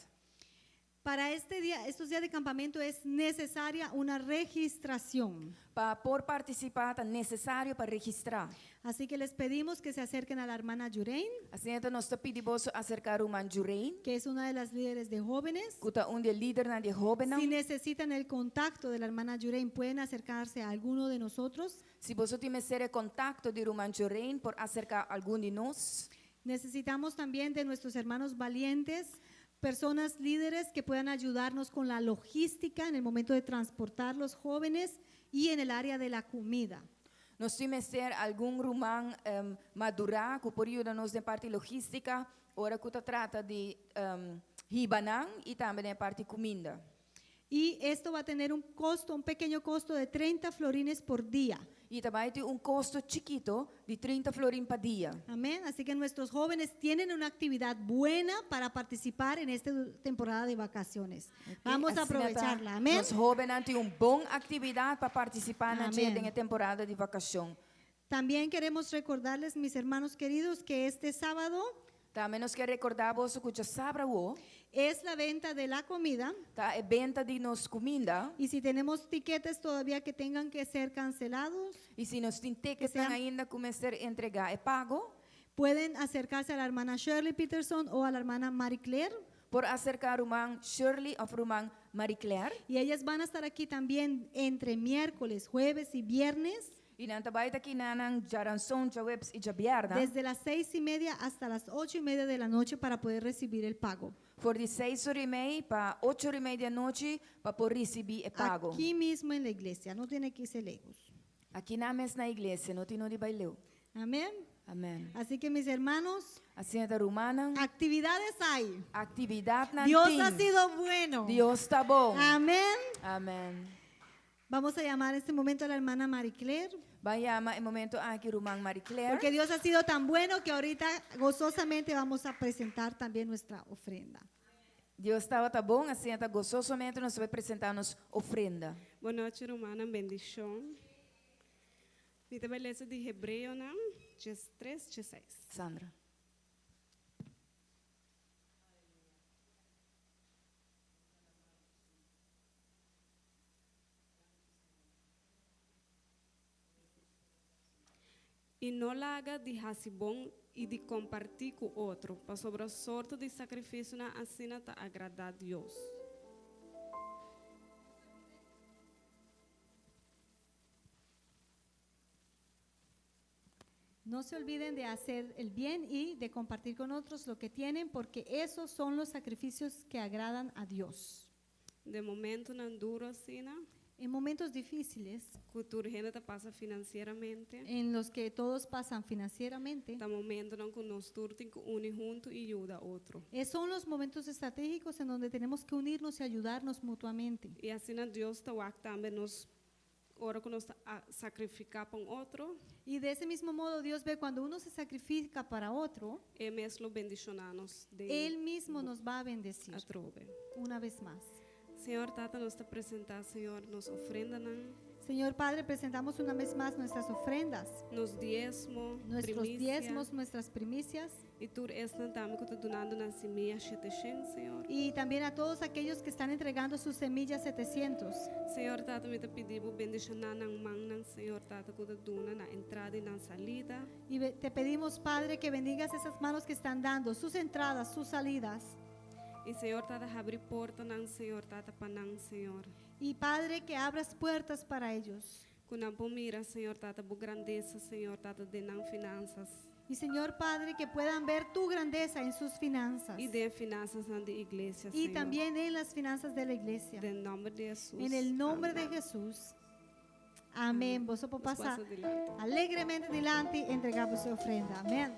Para este día, estos días de campamento es necesaria una registración.
Para por participar é necessário para registrar.
Así que les pedimos que se acerquen a la hermana Yurein,
Assim então nós pedimos acercar o manjurei,
que es una de las líderes de jóvenes.
que está onde líder na de jovem.
Si necesitan el contacto de la hermana Yurein, pueden acercarse a alguno de nosotros.
Se você tiver ser contacto de o manjurei por acercar algum de nós.
Necesitamos también de nuestros hermanos valientes, personas líderes que puedan ayudarnos con la logística en el momento de transportar los jóvenes y en el área de la comida.
Nós temos ser algum rumang madurar que por ajudar-nos na parte logística, ora que trata de hibanan e também na parte comida.
Y esto va a tener un costo, un pequeño costo de 30 florines por día.
E também tem custo chiquito de 30 florin por dia.
Amén. Así que nuestros jóvenes tienen una actividad buena para participar en esta temporada de vacaciones. Vamos a aprovecharla. Amén.
Os jovens têm boa atividade para participar na
Amém.
temporada de vacação.
También queremos recordarles, mis hermanos queridos, que este sábado
Também nós queremos recordar vos que o sábado
es la venta de la comida.
tá venda de nos comida.
Y si tenemos tiquetes todavía que tengan que ser cancelados,
E se nós temos que
sean-
ainda começar a entregar é pago,
pueden acercarse a la hermana Shirley Peterson o a la hermana Marie Claire.
por acercar o man Shirley ou o man Marie Claire.
Y ellas van a estar aquí también entre miércoles, jueves y viernes,
E não trabalha aqui na Jaranson, Jawebs e Jabierda.
desde las 6:30 hasta las 8:30 de la noche para poder recibir el pago.
Por de 6h30 para 8h30 da noite para poder receber o pago.
Aquí mismo en la iglesia, no tiene que irse lejos.
Aqui na mesma igreja, não tem de baileu.
Amén.
Amém.
Así que mis hermanos,
Assim é da romana.
actividades hay.
Atividade na
Dios ha sido bueno.
Deus está bom.
Amén.
Amém.
Vamos a llamar en este momento a la hermana Marie Claire,
Vai chamar em momento aqui Román Marie Claire.
porque Dios ha sido tan bueno que ahorita gozosamente vamos a presentar también nuestra ofrenda.
Deus estava tá bom, assim está gozosamente nós vai apresentar nos ofrenda.
Boa noite, hermana. Bendição. Nita beleza de Hebreu, não? 3, 6.
Sandra.
E não larga de bom e de compartilhar com o outro, para sobre a sorte de sacrifício na assina tá agradar a Deus.
No se olviden de hacer el bien y de compartir con otros lo que tienen, porque esos son los sacrificios que agradan a Dios.
De momento não duro assim, né?
En momentos difíciles,
Cultura gente tá passa financeiramente.
en los que todos pasan financieramente,
Tá momento não que nós todos tem que unir junto e ajudar outro.
son los momentos estratégicos en donde tenemos que unirnos y ayudarnos mutuamente.
E assim Deus tá também nos hora que nós sacrificar para outro,
Y de ese mismo modo Dios ve cuando uno se sacrifica para otro,
é mesmo bendicionar-nos de
Él mismo nos va a bendecir
a trove.
una vez más.
Senhor, Tata, nos está apresentar, Senhor, nos ofrenda,
Señor Padre, presentamos una vez más nuestras ofrendas,
nos diezmo,
nuestros
primícia,
diezmos, nuestras primicias
e tudo isso também que tu donando na semilla 700, Senhor.
y también a todos aquellos que están entregando sus semillas 700.
Senhor, Tata, me te pedimos bendicionar na mão, Senhor, Tata, que tu dona na entrada e na salida.
Y te pedimos, Padre, que bendigas esas manos que están dando sus entradas, sus salidas.
E Senhor, Tata, abre porta, Senhor, Tata, para Senhor.
Y Padre, que abras puertas para ellos.
Kunampo mira, Senhor, Tata, bu grandeza, Senhor, Tata, de nan finanças.
Y Señor Padre, que puedan ver tu grandeza en sus finanzas.
E de finanças na de igreja,
Y
Senhor.
también en las finanzas de la iglesia.
De nome de Jesus.
En el nombre
Amém.
de Jesús. Amén. Vos podés
Nos
pasar
passa adiante.
alegremente delante y entregar vuestra ofrenda. Amén.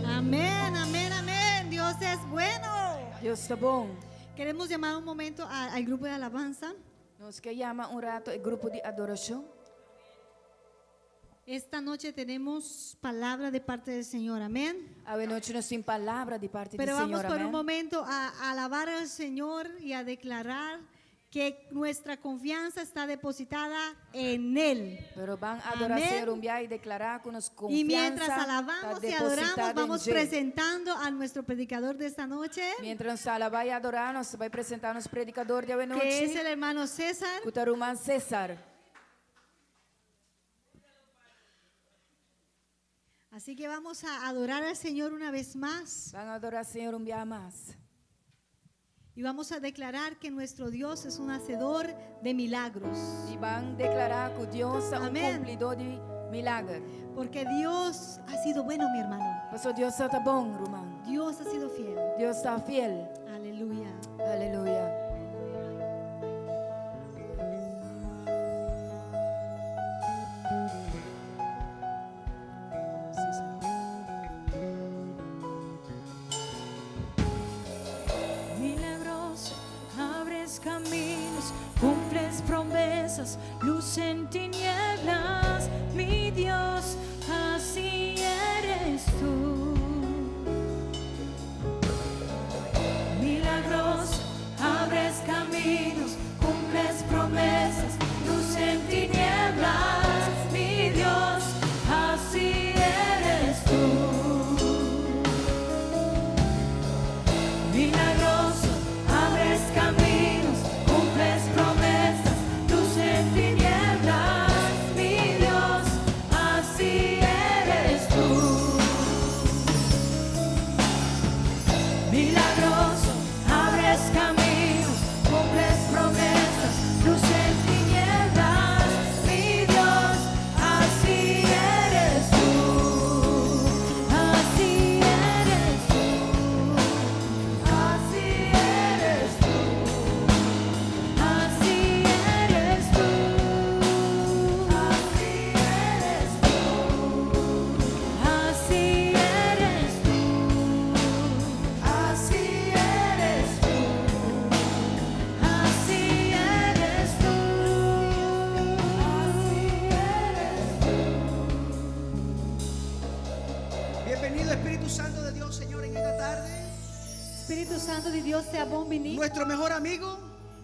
Amén, amén, amén. Dios es bueno.
Deus está bom.
Queremos llamar un momento al grupo de alabanza.
Nos que llama rato o grupo de adoração.
Esta noche tenemos palabra de parte del Señor. Amén.
A noite nós temos palavra de parte
Pero
do
vamos
Senhor.
por un
Amém.
momento a alabar al Señor y a declarar que nuestra confianza está depositada en Él.
Pero van a adorar
Amén.
Senhor y declarar con nos confianza.
Y mientras alabamos
está
y adoramos,
depositada
vamos
em Ele.
presentando a nuestro predicador de esta noche,
Mientras nos alabar y adorar, nos vai apresentar nosso predicador de hoje
que es
noite,
el hermano César.
Cutarumán César.
Así que vamos a adorar al Señor una vez más
Van a adorar Senhor dia mais.
y vamos a declarar que nuestro Dios es un hacedor de milagros.
E van declarar que Deus é
Amém.
cumpridor de milagre.
Porque Dios ha sido bueno, mi hermano.
Pastor, Deus está bom, Román.
Dios ha sido fiel.
Deus está fiel.
Aleluya.
Aleluia.
Milagroso, abres caminos, cumples promesas, luz en tinieblas, mi Dios, así eres tú. Milagroso, abres caminos, cumples promesas, luz en tinieblas, mi Dios, así eres tú. Milagroso, abres caminos, cumples promesas, luz en tinieblas, mi Dios, así
Bienvenido Espíritu Santo de Dios, Señor, en esta tarde.
Espíritu Santo de Dios, sea bom venir.
Nuestro mejor amigo,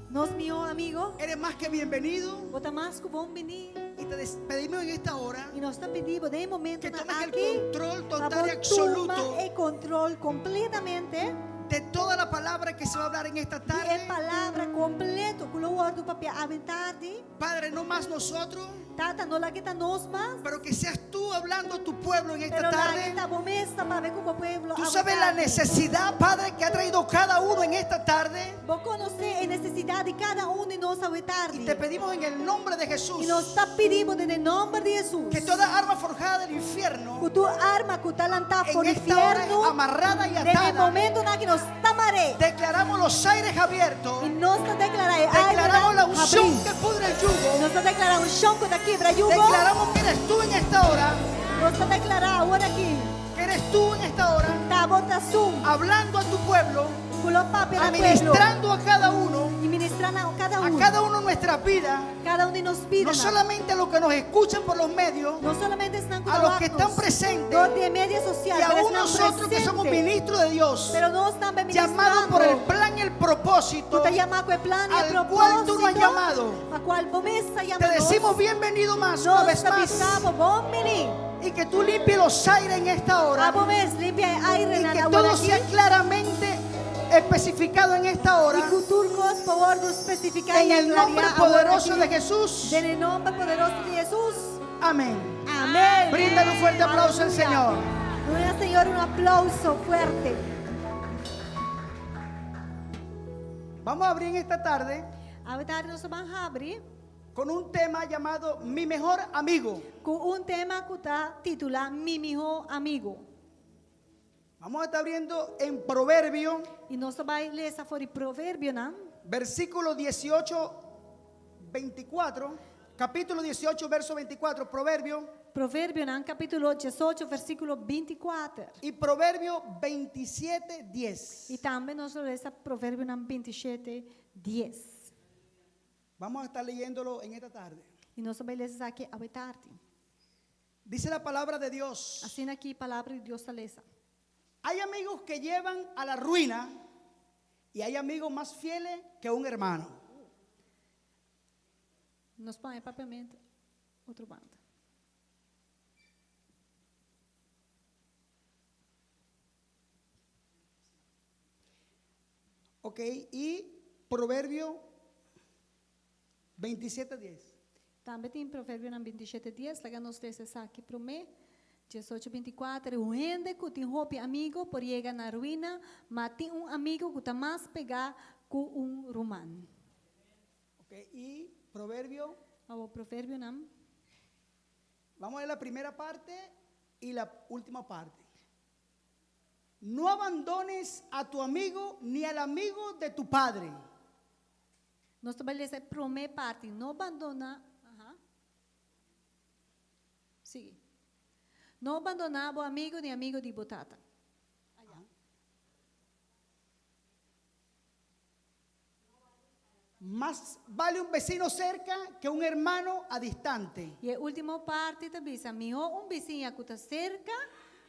Nos mío amigo,
eres más que bienvenido.
bota mais que bom venir.
Y te pedimos en esta hora
E nós estamos pedindo, de momento,
que
na
tomes el
aqui,
control
para
total y
toma
absoluto
e control completamente
de toda la palabra que se va a hablar en esta
e
tarde.
palavra completo, com o ordem do papel à tarde.
Padre, no más nosotros,
Tata, não lá que tá nos mas,
pero que seas tú hablando a tu pueblo en esta
pero lá que
tarde.
tá bom esta para ver como o povo.
Tú sabes la necesidad, Padre, que ha traído cada uno en esta tarde.
Vou conhecer a necessidade de cada um de nós à
Y
tarde.
te pedimos en el nombre de Jesús
E nós está pedindo em nome de Jesus.
que toda arma forjada del infierno
Com tua arma, com talanta
en
por
esta hora
inferno,
amarrada y
nesse
atada,
momento na que nós tamaré.
declaramos los aires abiertos,
E nós está declarando,
declaramos la unción que pudre el yugo,
nós está declarando um chão que quebra jugo.
declaramos que eres tú en esta hora,
Nós está declarando agora aqui,
que eres tú en esta hora,
tá bota sum,
hablando a tu pueblo,
com o papel na pueblo.
administrando a cada uno
E ministrando
a cada uno nuestras vidas,
cada um de nós pida.
no solamente a los que nos escuchan por los medios,
Não solamente estão com
a los que están presentes
de mídia social,
y
pero
aún
estão
nosotros que somos
presentes.
ministros de Dios,
Pero nós também
llamados por el plan y el propósito,
Te llama con el plan y el
al cual tú
propósito.
nos has llamado.
A cual vos me está
Te
llamando.
decimos bienvenido más una vez más,
avisamos, bom menino.
y que tú limpies los aires en esta
A
hora,
vos me limpia el aire
y
na
que
hora
todo
aqui.
sea claramente especificado en esta hora,
Y que turcos por favor especificar
en el nombre poderoso de Jesús.
En el nombre poderoso de Jesús.
Amén.
Amén.
Bríndale un fuerte aplauso al Señor.
Gloria, Señor, un aplauso fuerte.
Vamos a abrir en esta tarde
A verdade, nós vamos abrir
con un tema llamado Mi Mejor Amigo.
com tema que está titulado Mi Mejor Amigo.
Vamos a estar abriendo en Proverbio,
E nós vamos ler essa fora de provérbio, não?
versículo 18, 24, capítulo 18, verso 24, Proverbio,
Provérbio, não? Capítulo 18, versículo 24.
y Proverbio 27, 10.
E também nós vamos ler esse provérbio, não? 27, 10.
Vamos a estar leyéndolo en esta tarde.
E nós vamos ler isso aqui à tarde.
Dice la palabra de Dios:
Assim aqui, a palavra de Deus está lesa.
hay amigos que llevan a la ruina y hay amigos más fieles que un hermano.
Nós põe papelmente outro bando.
Ok, y Proverbio 27, 10.
Também tem provérbio na 27, 10. Lá nós lemos isso aqui para mim. 18, 24. O gente que tem roupa amigo por chegar na ruína, mas tem amigo que está mais pegar com romano.
Ok, y Proverbio,
O provérbio não.
vamos a ver la primera parte y la última parte. No abandones a tu amigo ni al amigo de tu padre.
Nós trabalhamos a primeira parte. Não abandonar. Sigue. Não abandonar o amigo nem amigo de botata.
Más vale un vecino cerca que un hermano a distante.
E a última parte também diz: melhor vizinho que está cerca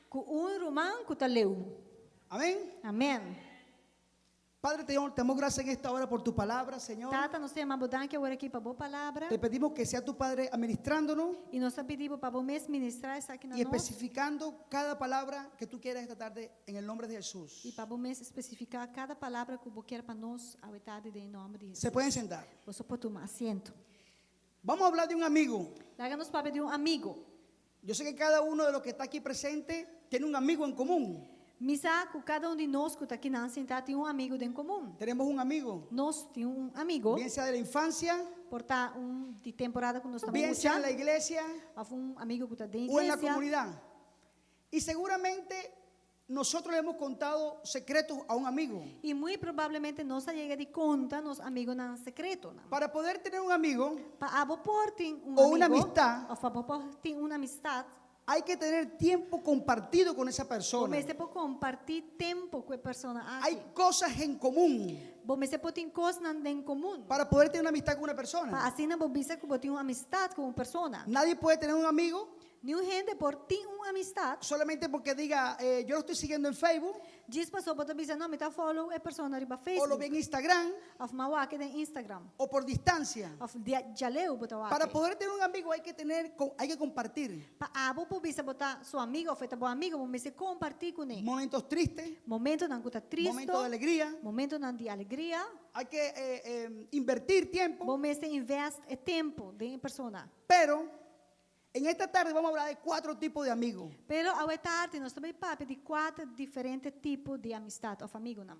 com romano que está leu.
Amén.
Amém.
Padre, te damos gracias en esta hora por tu palabra, Señor.
Tata, nós temos uma que agora aqui para boa palavra.
Te pedimos que sea tu Padre administrándonos
E nós pedimos para você ministrar isso aqui na
y
nós.
especificando cada palabra que tú quieras esta tarde en el nombre de Jesús.
E para você especificar cada palavra que você quer para nós, a verdade, em nome de Jesus.
Se pueden sentar.
Você pode tomar assento.
Vamos a hablar de un amigo.
Láganos para pedir amigo.
Yo sé que cada uno de los que está aquí presente tiene un amigo en común.
Misa, cada de nós que está aqui na sentado tem amigo em comum.
Tenemos un amigo,
Nós temos amigo,
bien sea de la infancia,
por estar de temporada que nós estamos
bien sea en la
escuchando.
iglesia
Amigo que está de
o en la
igreja.
comunidad. Y seguramente nosotros le hemos contado secretos a un amigo.
E muito provavelmente nós chega de conta nos amigos em secreto. Não?
Para poder tener un amigo,
Para por ter
O una amistad.
ou para por ter uma amistade,
hay que tener tiempo compartido con esa persona.
você pode compartilhar tempo com a pessoa.
Hay cosas en común
Você pode ter coisas em comum.
para poder tener una amistad con una persona.
Para assim, você pode ter uma amistade com uma pessoa.
Nadie puede tener un amigo
Nenhum gente por ter uma amistade.
solamente porque diga, yo lo estoy siguiendo en Facebook
Diz pessoa bota bisa não, me tá follow é pessoa na riba
o lo vi en
Facebook.
Instagram
Of mawake den Instagram.
o por distancia.
Of dia jaleu bota
Para
wake.
poder tener un amigo hay que compartir
Pa abo po bisa bota seu amigo, feita bom amigo, bom se compartilhar com ele.
momentos tristes,
Momento não cuta triste,
momentos de alegría.
momento não de alegria.
Hay que invertir tiempo,
Bom se investe tempo de persona.
pero en esta tarde vamos a hablar de 4 tipos de amigos.
Pero ao tarde nós também papo de 4 diferentes tipos de amistade ou amigo não.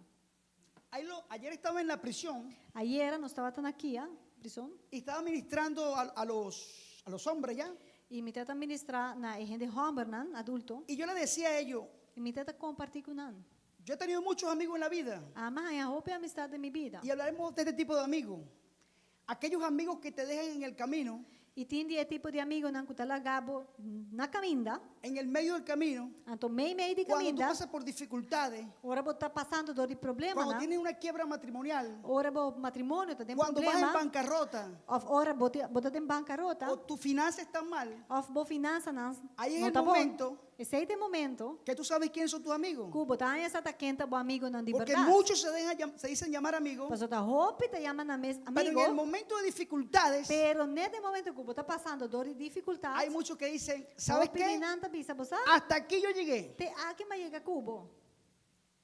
Ayer estaba en la prisión
Ayer nós estava aqui, prisão,
y estaba ministrando a los hombres ya.
e me tenta ministrar na gente homem, adulto,
Y yo le decía a ellos,
e me tenta compartilhar com ele.
yo he tenido muchos amigos en la vida
Ama é a roupa e a amistade de minha vida.
y hablaremos de este tipo de amigos. Aquellos amigos que te dejan en el camino,
E tem de tipo de amigo não cuta lagabo na caminda,
en el medio del camino,
anto meio de
cuando tú
caminda,
pasas por dificultades,
ora bo tá passando dor de problema,
cuando
não?
tienes una quiebra matrimonial,
Ora bo matrimônio tá tem
cuando vas en
problema,
bancarrota
of ora bota tem bancarrota,
o tus finanzas están mal,
of bo finança não.
ahí es
não
el
tá bom.
momento
Esse aí é o momento
que tú sabes quiénes son tus amigos.
que botar essa tá quenta bo amigo não de
Porque
verdade.
muchos se dicen llamar amigos,
Pasó ta roupa te llama na mes
pero en el
amigo,
momento de dificultades
pero nesse momento que botar passando dor e dificuldade,
hay muchos que dicen, ¿sabes qué?
Nanta bisa bosa,
Hasta aquí yo llegué,
te aqui ma llega cubo.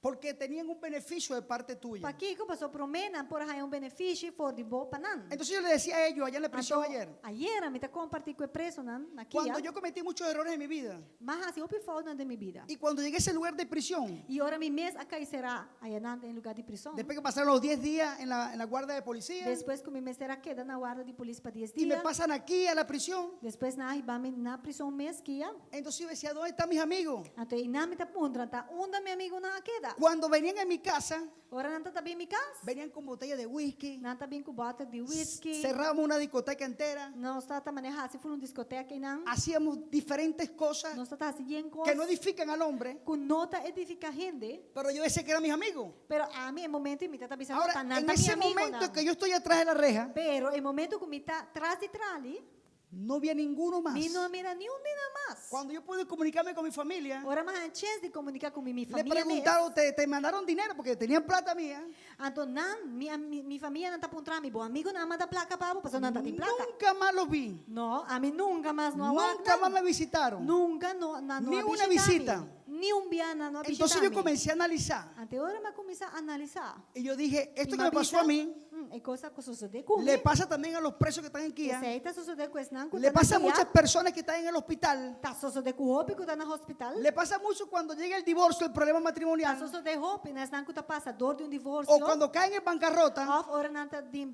porque tenían un beneficio de parte tuya.
Pa aqui que passou promena por aí benefício for de bo panan.
Entonces yo le decía a ellos allá en la prisión ayer,
Ayer me tá compartilhar com preso nan aqui.
cuando yo cometí muchos errores en mi vida,
Mas assim o falta de minha vida.
y cuando llegué a ese lugar de prisión,
E ora mi mês acá será aí em lugar de prisão.
después que pasaron los 10 días en la guardia de policía,
Depois que mi mês será queda na guarda de polícia para 10
y me
dias.
pasan aquí a la prisión,
Depois na riba na prisão mês que ia.
entonces yo decía, ¿dónde están mis amigos?
Então e na me tá pundra tá onda meu amigo na queda.
Cuando venían a mi casa,
Ora não tá bem mi casa.
venían con botella de whisky,
Não tá bem com bota de whisky.
cerramos una discoteca entera,
Não está a manejar se for uma discoteca e não.
hacíamos diferentes cosas
Não está assim em
que no
coisa.
edifican al hombre,
Com nota edifica gente.
pero yo decía que eran mis amigos.
Pero a mim é momento e me tá pensando
Ahora,
tá
en
nada
ese
mi amigo
momento
não.
que yo estoy atrás de la reja,
Pero é momento que me tá atrás de trali,
no vi a ninguno más.
me não mira nenhum de nada mais.
Cuando yo pude comunicarme con mi familia,
Ora mais a chance de comunicar com minha
le
família.
preguntaron, ¿te mandaron dinero? Porque tenían plata mía.
Então não, minha família não tá apontando mi bom amigo não manda placa para porque não tá tem placa.
Nunca más los vi.
Não, a mim nunca mais não
Nunca más me visitaron.
Nunca no
Ni una visita.
Ni un viana no
Entonces yo comencé a analizar.
Ante ahora me comencé a analisar.
Y yo dije, esto
Y
que me pasó a mí,
é coisa que sucede comigo.
le pasa también a los presos que están aquí. ¿ah?
Essa sucede com esse não.
Le pasa a muchas personas que están en el hospital.
Tá sucede com o que tá no hospital.
Le pasa mucho cuando llega el divorcio, el problema
Tá
matrimonial.
sucede roupa, né? Não que tá passador de um divórcio.
O cuando caen en bancarrota,
Of ora não tá de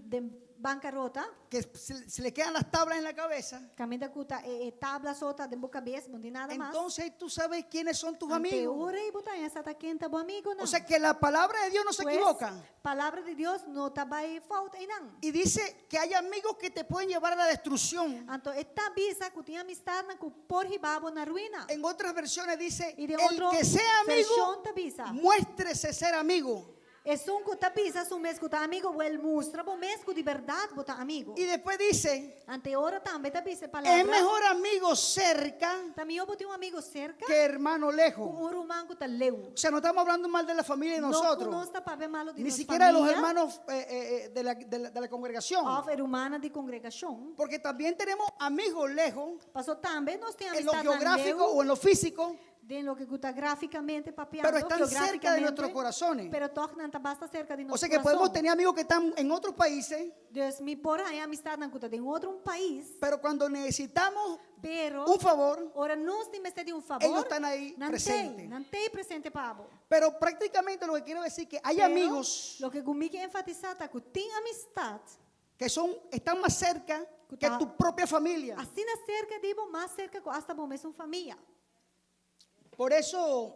bancarrota.
que se le quedan las tablas en la cabeza.
Caminha cuta tabla sota de boca cabeça, não tem nada mais.
Entonces tú sabes quiénes son tus
Ante
amigos.
ora e botar essa tá quente bom amigo não.
O sea que la palabra de Dios no se
Pues,
equivoca.
palavra de Deus não tá vai falta e não.
Y dice que hay amigos que te pueden llevar a la destrucción.
Então, esta visa que tinha amistade na que por ribabo na ruína.
En otras versiones dice,
Y de
el
otro
que sea
versión
amigo,
te avisa.
muéstrese ser amigo.
Es un que te visa, su mes que te amigo, o el mustra, o mes que de verdade bota amigo.
Y después dice,
Ante hora também te visa palavra.
es mejor amigo cerca
Também eu botei amigo cerca,
que hermano lejos.
com rumano que te leu.
O sea, no estamos hablando mal de la familia de
Não
nosotros,
está para ver malo de
ni
nossa
siquiera de los
família,
hermanos de la congregación.
of humana de congregação.
Porque también tenemos amigos lejos,
Passou também nós temos
en lo
amistade na
geográfico o
leu,
en lo físico,
de lo que gusta gráficamente papeando,
pero están cerca de nuestros corazones.
pero torna basta cerca de
O
nosso
sea que podemos tener amigos que están en otros países,
Deus me por aí amistade na cuta de outro país,
pero cuando necesitamos
pero
un favor,
ora nós temos de um favor.
ellos están ahí
Não
presentes.
tem presente pavo.
Pero prácticamente lo que quiero decir que hay
Pero,
amigos
Lo que comigo é enfatizar é que tem amistade.
que están más cerca que tu propia familia.
Assim na cerca digo mais cerca que hasta bom mesmo família.
Por eso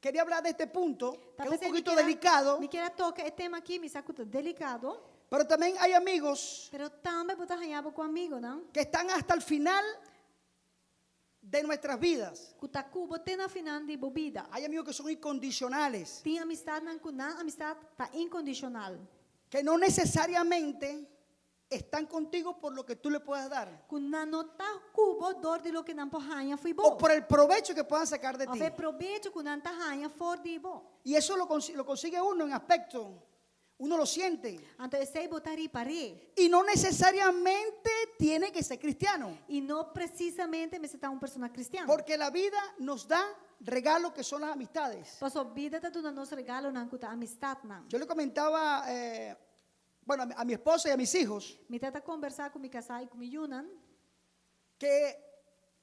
quería hablar de este punto, que es un
Talvez
poquito delicado,
Me queira tocar o tema aqui, me sacuta delicado,
pero también hay amigos
pero também botar ranhabo com amigo, não?
que están hasta el final de nuestras vidas.
Que tá cubo tem na final de bebida.
Hay amigos que son incondicionales,
Tem amistade não que não amistade tá incondicional.
que no necesariamente están contigo por lo que tú le puedas dar
Kuna nota kubo dor di lo que nan pohanya fui
o
bo.
por el provecho que puedan sacar de ti.
Ave provecho kunan tahanya for di bo.
Y eso lo consigue uno en aspecto, uno lo siente.
Anto esei botari pare.
Y no necesariamente tiene que ser cristiano,
E não precisamente me está uma pessoa cristiana.
porque la vida nos da regalos que son las amistades.
Paso vida tá dando nos regalo nan kuta amistad nan.
Yo le comentaba, bueno, a mi esposa y a mis hijos,
Me tata conversar com mi casa e com mi yunan.
que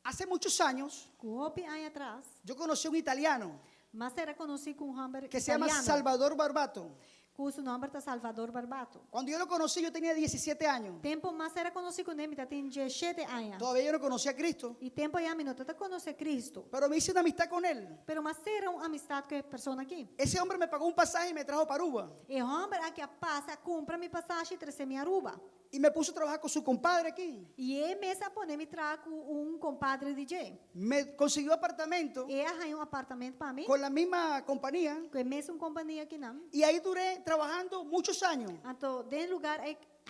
hace muchos años
Com hopi aí atrás.
yo conocí a un italiano
Mas era conhecido com hamburger
que se llama
italiano.
Salvador Barbato.
Cujo nome está Salvador Barbato.
Cuando yo lo conocí yo tenía 17 años.
Tempo mas era conhecido com ele, tá tem 17 anos.
Todavía yo no conocía a Cristo,
E tempo aí me não tata conhecer Cristo.
pero me hice una amistad con él.
Pero mas era uma amistade com a pessoa aqui.
Ese hombre me pagó un pasaje y me trajo para Aruba.
E hamburger aqui passa, compra mi passagem e trouxe minha Aruba.
Y me puso a trabajar con su compadre aquí.
E ele mesmo pone me trago compadre DJ.
Me consiguió apartamento
E arranhou apartamento para mim.
con la misma compañía.
Com a mesma companhia aqui não.
Y ahí duré trabajando muchos años.
Então, de lugar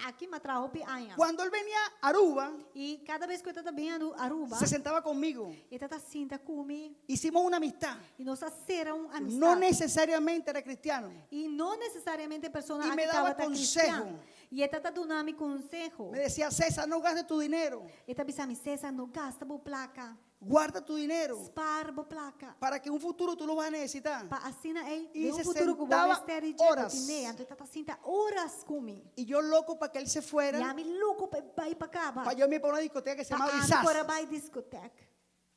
aqui me trago anos.
Cuando él venía a Aruba,
E cada vez que eu estava bem Aruba,
se sentaba conmigo.
ele estava cinta comigo.
Hicimos una amistad.
E nós eram amistade.
No necesariamente era cristiano.
E não necessariamente a pessoa
E me
que
dava
estava
consejo.
cristiana. E ele estava dando consejo.
Me decía, César, no gastes tu dinero.
Ele estava dizendo, César, não gasta boa placa.
Guarda tu dinero.
Spara boa placa.
Para que en un futuro tú lo vas a necesitar.
Para assim,
E
de
se
futuro que vou
sentava
estar e
horas.
Então, ele estava cinta horas comigo.
Y yo loco para que él se
E
fuera.
a mim louco para ir para cá.
Para yo irme para una discoteca que se llama
Para
Visas.
agora vai discoteca.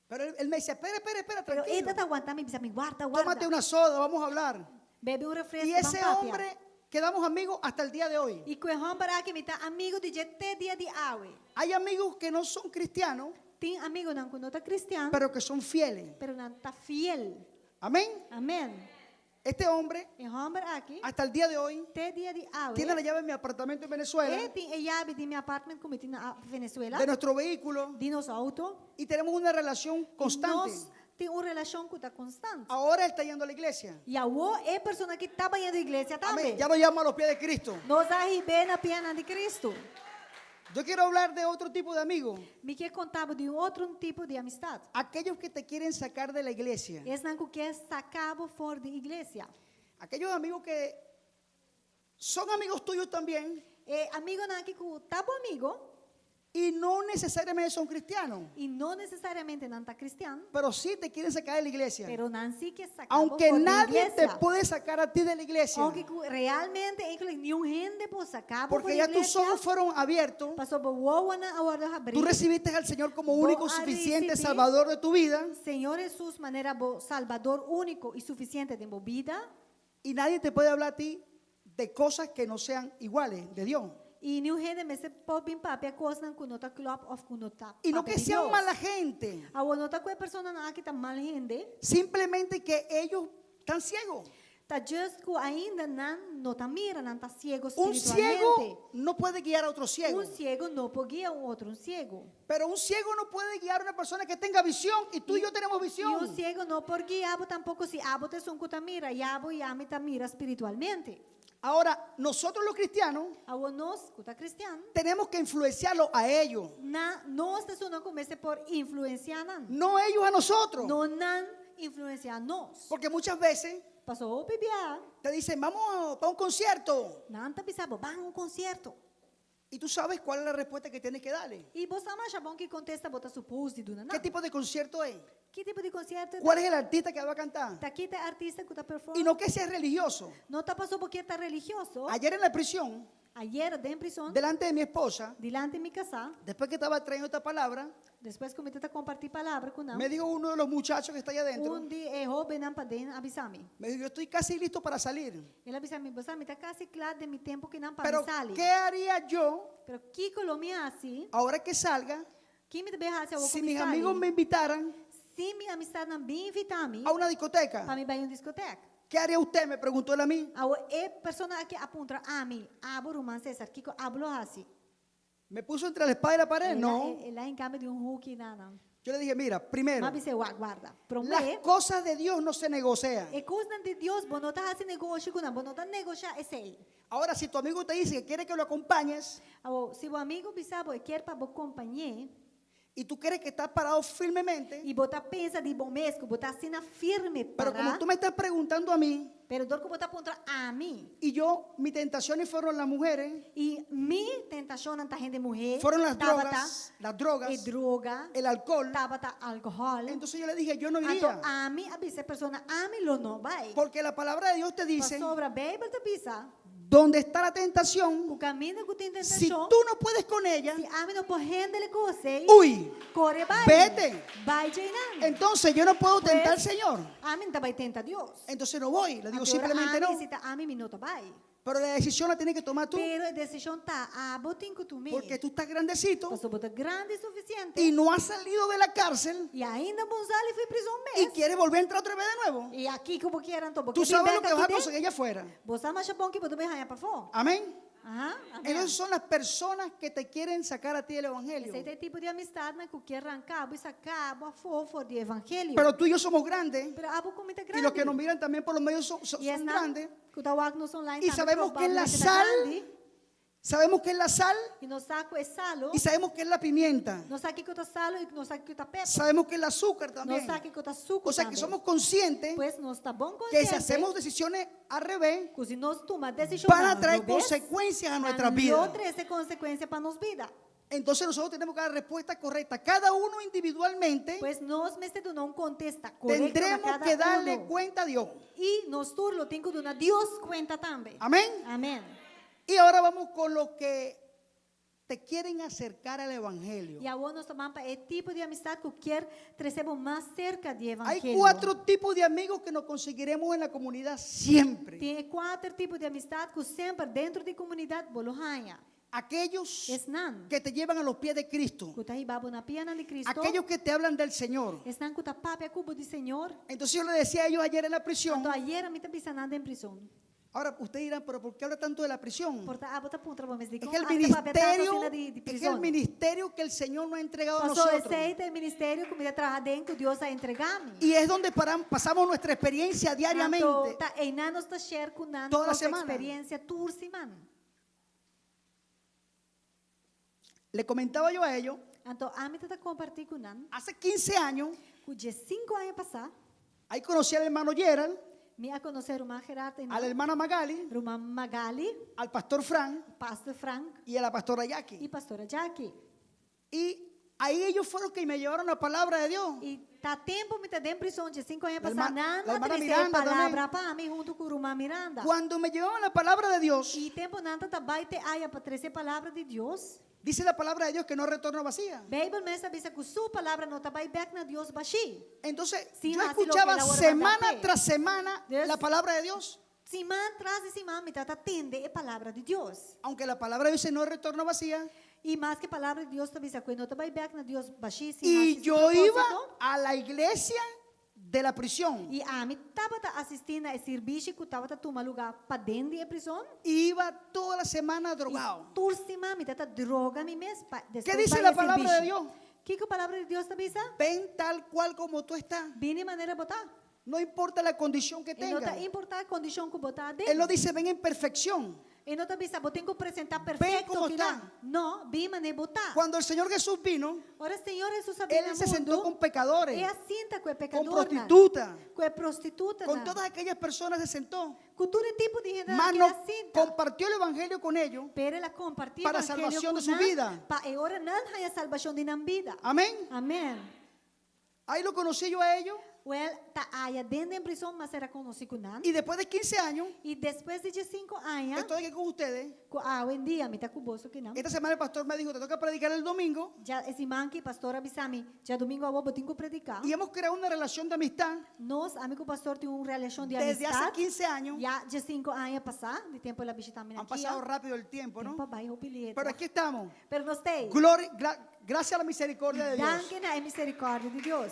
Pero él me decía, espera,
Pero ele
tranquilo.
estava aguantando e dizia, guarda,
Tómate
guarda.
una soda, vamos a hablar.
Bebe refresco,
Y ese
vamos
hombre, quedamos amigos hasta el día de hoy.
E com o Rambara que me está amigo de até dia de hoje.
Hay amigos que no son cristianos,
Tem amigo não que não está cristiano,
pero que son fieles.
pero não está fiel.
Amén.
Amém.
Este hombre,
E Rambara aqui,
hasta el día de hoy,
até dia de hoje.
tiene la llave de mi apartamento en Venezuela,
Ele tem a chave de meu apartamento como tem na Venezuela,
de nuestro vehículo,
de nosso auto.
y tenemos una relación
E
constante.
nós temos uma relação que está constante.
Ahora él está yendo a la iglesia.
E a o é pessoa que está indo à igreja
Amén.
também.
Ya nos llama a los pies de Cristo.
Nós arribamos na perna de Cristo.
Yo quiero hablar de otro tipo de amigos.
Me quer contar de outro tipo de amistade.
Aquellos que te quieren sacar de la iglesia.
Esse não que quer sacar fora de igreja.
Aquellos amigos que son amigos tuyos también
E amigo não que tá bom amigo
y no necesariamente son cristianos,
e não necessariamente não está cristiano,
pero sí te quieren sacar de la iglesia.
pero não se quer sacar
Aunque
fora de
nadie te
igreja.
puede sacar a ti de la iglesia,
Aunque realmente nenhum gente pode sacar
porque
fora
ya
de
tus
igreja.
ojos fueron abiertos.
Passou boa na hora de
Tú
abrir.
recibiste al Señor como único,
Vos
suficiente
recibí-
Salvador de tu vida
Senhor Jesus, maneira Salvador único e suficiente de vida.
y nadie te puede hablar a ti de cosas que no sean iguales de Dios.
E nenhum gente me se pode vir para coisa que não está claro ou que não está.
Y no que sean mala gente,
A não está com a pessoa que está mal gente.
simplemente que ellos están ciegos.
Tá just que ainda não está mira, não está cego
Un
espiritualmente.
ciego no puede guiar a otro ciego,
Cego não pode guiar outro cego.
pero un ciego no puede guiar a una persona que tenga visión y tú y yo tenemos
E
visión.
cego não pode guiar tampouco se abo te son que mira, e abo e ame tá mira espiritualmente.
Ahora, nosotros los cristianos
A nós, que está cristiano,
tenemos que influenciarlos a ellos,
nós te não comece por influenciar não.
no ellos a nosotros.
Não influenciar nós.
Porque muchas veces
Passou o bebia,
te dicen, vamos para un concierto.
não tá pensando, vamos concerto.
Y tú sabes cuál es la respuesta que tienes que darle.
E você acha bom que contesta, bota supôs de duna,
¿Qué tipo de concierto es?
Que tipo de concerto?
¿Cuál es el artista que va a cantar?
Tá aqui tá artista que tá
Y
performando.
no que sea religioso.
Não tá passou porque tá religioso.
Ayer en la prisión,
Ayer, dentro prisão,
delante de mi esposa,
delante de minha casa,
después que estaba trayendo esta palabra,
depois que eu tenta compartilhar palavra com não.
me dijo uno de los muchachos que está allá adentro,
Onde errou bem para dentro, avisame.
me dijo, yo estoy casi listo para salir.
Ele avisame, você me tá quase claro de mi tempo que não
Pero,
para salir.
¿qué haría yo
Pero que colomia assim,
ahora que salga
que me berrasse eu vou
si mis amigos me invitaran
Se minha amistade não me invitar-me
a una discoteca?
para me ir a uma discoteca.
¿Qué haría usted? Me preguntó él a mí.
A pessoa que aponta a mim, abo romance César, que hablo assim.
¿Me puso entre la espada y la pared? No.
Ela em cambio de Hulk, não.
Yo le dije, mira, primero,
Mas você guarda.
las
Promê.
cosas de Dios no se negocian.
E coisa de Deus, bom, não tá assim negócio com não, bom, não tá negociar esse aí.
Ahora, si tu amigo te dice que quiere que lo acompañes
Se o amigo bisabo quer para você acompanhar,
y tú crees que estás parado firmemente,
e botar pensa de bom mesmo, botar assim na firme
pero como
para,
tú me estás preguntando a mí,
pero dor que botar contra a mim.
y yo, mis tentaciones fueron las mujeres,
E minha tentação não tá gente mulher,
fueron las
tabata,
drogas,
e droga,
el alcohol.
tabata, alcohol.
Entonces yo le dije, yo no
Então,
iría,
a mim, a essa pessoa, a mim, lo não vai.
porque la palabra de Dios te dice,
Sobre a Bíblia, te pisa,
donde está la tentación,
o caminho que tem
si
tentação,
tú no puedes con ella,
se a mim não pode render coisa,
uy,
corre, vai.
vete.
Vai, Jainan.
Entonces yo no puedo
Pues,
tentar al Señor.
A mim também tenta Deus.
Entonces no voy, le digo
Agora,
simplemente no.
a mim não vai.
Pero la decisión la tienes que tomar tú,
Pero a decisão tá a botin que tu me.
porque tú estás grandecito
Você bota grande o suficiente.
y no has salido de la cárcel
E ainda Bonzali foi preso um
y
mês.
quieres volver a entrar otra vez de nuevo.
E aqui como quieran, então,
Tú sabes lo que vas a conseguir allá afuera.
Você acha bom que você vai ganhar para fora?
Amén.
Aham.
Esas son las personas que te quieren sacar a ti del evangelio.
Esse é o tipo de amistade né, que quer arrancar, e sacar a fofo de evangelho.
Pero tú y yo somos grandes
Pero a pouco muito
y
grande.
los que nos miran también por los medios son
E é
grandes.
que o tawag nos online
Y
também
sabemos que es la
provavelmente
sal,
grande.
sabemos que es la sal
E nos saco é salo.
y sabemos que es la pimienta.
Nos saque que o salo e nos saque que o pepper.
Sabemos que es el azúcar
Nos
también.
saque que o suco
O sea que
também.
somos conscientes
Pues nos está bom
que si
consciente
hacemos decisiones al revés,
que se nós tomar decisão
van a
ao
traer
revés,
consecuencias a
van
nuestras vidas.
trazer consequência para nos vida.
Entonces nosotros tenemos que dar respuesta correcta. Cada uno individualmente
Pues nós mesmo não contesta correto
tendremos
para
que
cada
darle
uno.
cuenta a Dios.
E nós turlo tem que dar Deus conta também.
Amén.
Amém.
Y ahora vamos con los que te quieren acercar al evangelio.
E agora nós tomamos é tipo de amistade que quer trazemos mais cerca de
Hay
evangelho.
4 tipos de amigos que nos conseguiremos en la comunidad siempre.
Tem 4 tipos de amistade que sempre dentro de comunidade bolohanha.
Aquellos
Esnan.
que te llevan a los pies de Cristo.
Que tá ibabo na piana de Cristo.
Aquellos que te hablan del Señor.
Esnan que tá papia cubo de Senhor.
Entonces yo le decía a ellos ayer en la prisión.
Então ayer a mim tá bisanando em prisão.
Ahora ustedes dirán, pero ¿por qué habla tanto de la prisión?
Porta bota punta vamos dizer.
Es que el ministerio que el Señor nos ha entregado a
Passou
nosotros.
esse é o ministério que me trabalha dentro, Deus a entregar-me.
Y es donde pasamos nuestra experiencia diariamente.
Tá em nós tá share com nós
Toda
nossa
semana.
experiência toda semana.
Le comentaba yo a ellos,
Então a mim tá compartilhar com nós.
hace 15 años,
Que dia 5 anos passar,
ahí conocí al hermano Gerald,
me a conhecer o Gerardo e
a la hermana Magali,
Ruma Magali,
al pastor Frank
pastor Frank
y a la pastora Jackie.
e pastora Jackie.
Y ahí ellos fueron que me llevaron la palabra de Dios.
E tá tempo me tá dentro prisão de 5 anos
La
passar,
la
não
hermana
trazer
Miranda
palavra para mim junto com Ruma Miranda.
Cuando me llevaban la palabra de Dios,
E tempo nada tá baite aia para trazer palavra de Deus.
dice la palabra de Dios que no retorna vacía.
Bíblia mesmo diz que sua palavra não tá back na Deus baixi.
Entonces
Sí,
yo
así lo que
escuchaba
la hora
semana
mandate.
tras semana
Yes.
la palabra de Dios.
Simán traz e simán me trata atende a palavra de Deus.
Aunque la palabra dice no retorna vacía.
E mais que a palavra de Deus também se não tá back na Deus baixi.
Y yo iba a la iglesia de la prisión.
E a mim estava assistindo a serviço que estava tomando lugar para dentro da prisão.
Y iba toda la semana drogado.
Toda semana me trata droga me mesmo.
¿Qué dice la palabra de Dios?
Que a palavra de Deus também diz?
Ven tal cual como tú estás.
Vem de maneira botar.
No importa la condición que
E não
tengas.
tá importa a condição que botar
Él
dentro.
no dice ven en perfección.
E não tá pensando, tenho que apresentar perfeito
como
que
está.
lá. Não, vem maneira botar.
Cuando el Señor Jesús vino,
Ora, Senhor Jesus sabia
Él se sentó con pecadores,
E assinta com a
con
pecadora.
prostitutas,
Com a prostituta.
con todas aquellas personas se sentó.
Com todo tipo de gente
Mas
que
no
assinta.
compartió el evangelio con ellos.
Pero ela compartilha
Para
o evangelho
salvación
com
de su
nós,
vida.
Para agora não há salvação de na vida.
Amén.
Amém.
Ahí lo conocí yo a ellos.
Well, tá aí dentro da prisão, mas era conhecido com nós.
Y después de 15 años,
E depois de 5 anos,
estoy aquí con ustedes.
hoje em dia, me tá com o bolso que não.
Esta semana el pastor me dijo, te toca predicar el domingo.
Já esse manque, pastor avisami, já domingo eu vou tenho que predicar.
Y hemos creado una relación de amistad
Nós, amigo pastor, tem uma relação de
desde hace
amistade.
15 años.
Já de 5 anos passar, de tempo ela visitar
Han pasado rápido el tiempo, ¿no?
Tempo vai o bilhete.
Pero aquí estamos.
Pero nós tem.
Gracias a la misericordia de Dios.
Danke na misericórdia de Deus.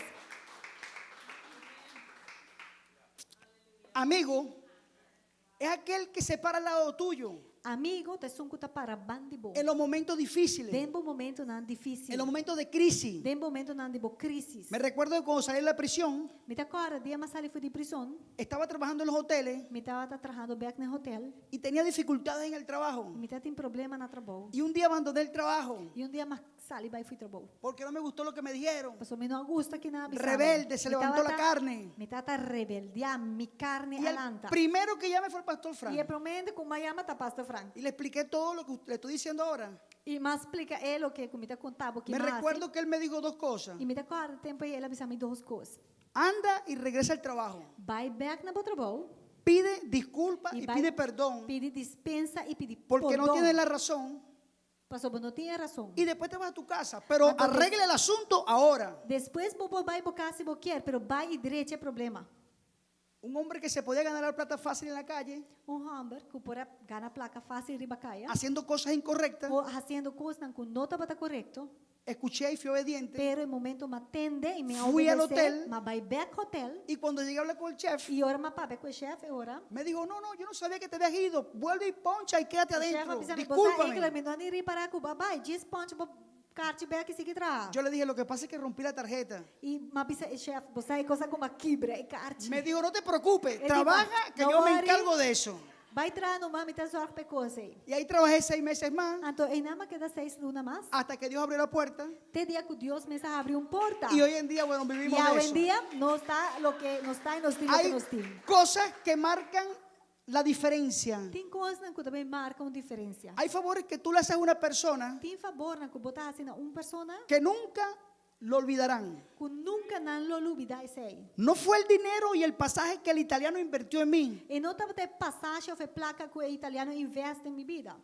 Amigo es aquel que se para al lado tuyo
amigo te sunkuta para bandibo.
en los momentos difíciles,
Dembo momento nan difícil.
en los momentos de crisis.
Dembo momento nan dibo crisis.
Me recuerdo que cuando salí de la prisión,
Me ta agora dia masali fui de prisão.
estaba trabajando en los hoteles
Me tava trabajando back no hotel.
y tenía dificultades en el trabajo.
Me ta tem problema na trabalho.
Y un día abandoné el trabajo
E dia masali vai fui trabalho.
porque no me gustó lo que me dijeron.
Pasó me não gusta que na bisama.
Rebelde, se
Me
levantó
tava
la
ta-
carne.
Me tata rebeldia, mi carne
Y el
alanta.
primero que llamé fue el pastor Frank.
E é promende com Miami tá pastor Frank.
Y le expliqué todo lo que le estoy diciendo ahora.
E mas explica ele o que me tá contava que
Me recuerdo que él me dijo dos cosas.
E me tá agora tempo ele avisa me duas coisas.
Anda y regresa al trabajo.
Vai back na bo trabalho.
Pide disculpas y
vai
pide perdón
Pide dispensa e pede
porque no
perdão.
tienes la razón.
Pastor, não tinha razão.
Y después te vas a tu casa. Pero
Entonces-
arregle el asunto ahora.
Depois bobo vai bocar se bo quer, pero vai e direito é problema.
Un hombre que se podía ganar la plata fácil en la calle,
Hamburg que pode ganhar placa fácil ribacaia.
haciendo cosas incorrectas,
Ou fazendo coisas que não estava correto.
escuché y fui obediente.
Pero em momento me atende e me
Fui al
obedecer,
hotel.
mas vai back hotel.
Y cuando llegué a hablar con el chef,
E ora me pape com o chefe, ora.
me dijo, no, yo no sabía que te habías ido. Vuelve y poncha y quédate
O chefe
adentro.
avisa me, você
Discúlpame.
me não ir para Cuba, vai, diz ponte carte back e seguir tra.
Yo le dije, lo que pasa es que rompí la tarjeta.
E me avisa o chefe, você é coisa como a quebra e carte.
Me dijo, no te preocupes,
Él
trabaja
dijo,
que
"No
yo me
worry".
encargo de eso.
Vai tra no mami tá só pe coisa.
Y ahí trabajé 6 meses más
Então, e nada queda 6 lunas mais.
hasta que Dios abrió la puerta.
Te dia que Deus me abriu porta.
Y hoy en día, bueno,
E
vivimos de
hoje em
eso.
dia não está lo que não está e nos tem lo que
Hay
nos tem.
cosas que marcan la diferencia.
Tem coisas que também marcam diferença.
Hay favores que tú le haces a una persona
Tem favor na que botar assim na persona
que nunca lo olvidarán.
que nunca não lo olvida esse.
No fue el dinero y el pasaje que el italiano invirtió en mí.
E não estava ter passagem ou placa que o italiano investe em minha vida.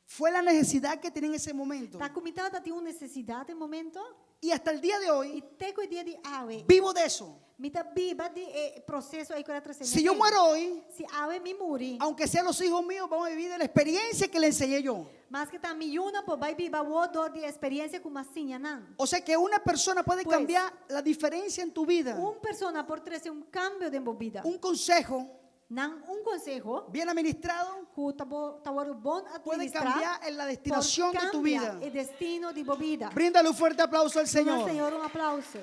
Fue la necesidad que tenía en ese momento.
Tá comitada tem uma necessidade no momento
Y hasta el día de
e
hoy
te o dia de ave.
vivo de eso.
Me tá viva de processo aí que eu trazer.
Si yo muero hoy,
se ave me muri,
aunque sean los hijos míos, vamos a vivir de la experiencia que le enseñé yo.
mas que tá me una por vai viva o do de experiência como assim, não.
O sea que una persona puede
Pues,
cambiar la diferencia en tu vida.
Persona por trazer cambio de vida.
Un consejo
Não consejo
bien administrado
que tá bom
puede
administrar.
cambiar en la destinación de tu vida.
O destino de vida.
Bríndale un fuerte aplauso al
Senhor,
Señor.
aplauso.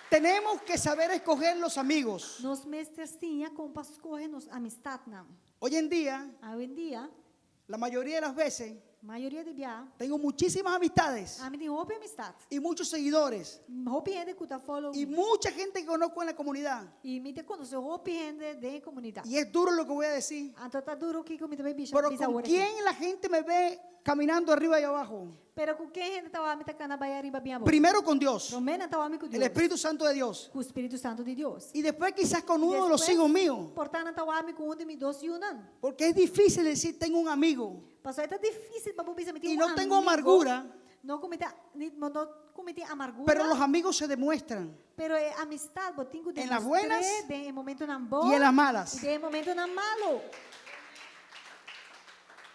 Tenemos que saber escoger los amigos.
Nos mestercinha com pascorre nos amistad não.
Hoy en día,
Hoje em dia,
la mayoría de las veces,
maioria de dia,
tengo muchísimas amistades
a mim tem roupa amistad.
y muchos seguidores
Roupa gente que tá follow
y mucha gente que conozco en la comunidad.
e me te conoce roupa gente de comunidade.
Y es duro lo que voy a decir.
Então tá duro que me também bicha.
Pero ¿con quién la gente me ve caminando arriba y abajo?
Pero com quem gente tava me tacando vai arriba bem a boca.
Primero con Dios,
Romena tava com
el
Deus.
Espíritu Santo de Dios.
Com o Espírito Santo de Deus.
Y después quizás con uno de los
Después,
hijos míos.
Portanto, tava com de me dois yunan.
Porque es difícil decir tengo un amigo
Pastor, é difícil para você me ter
y no tengo amargura,
Não comete amargura.
pero los amigos se demuestran
Pero é amistad, eu tenho de
En las buenas
de momento não
y
bom
en las malas.
e de momento não malo.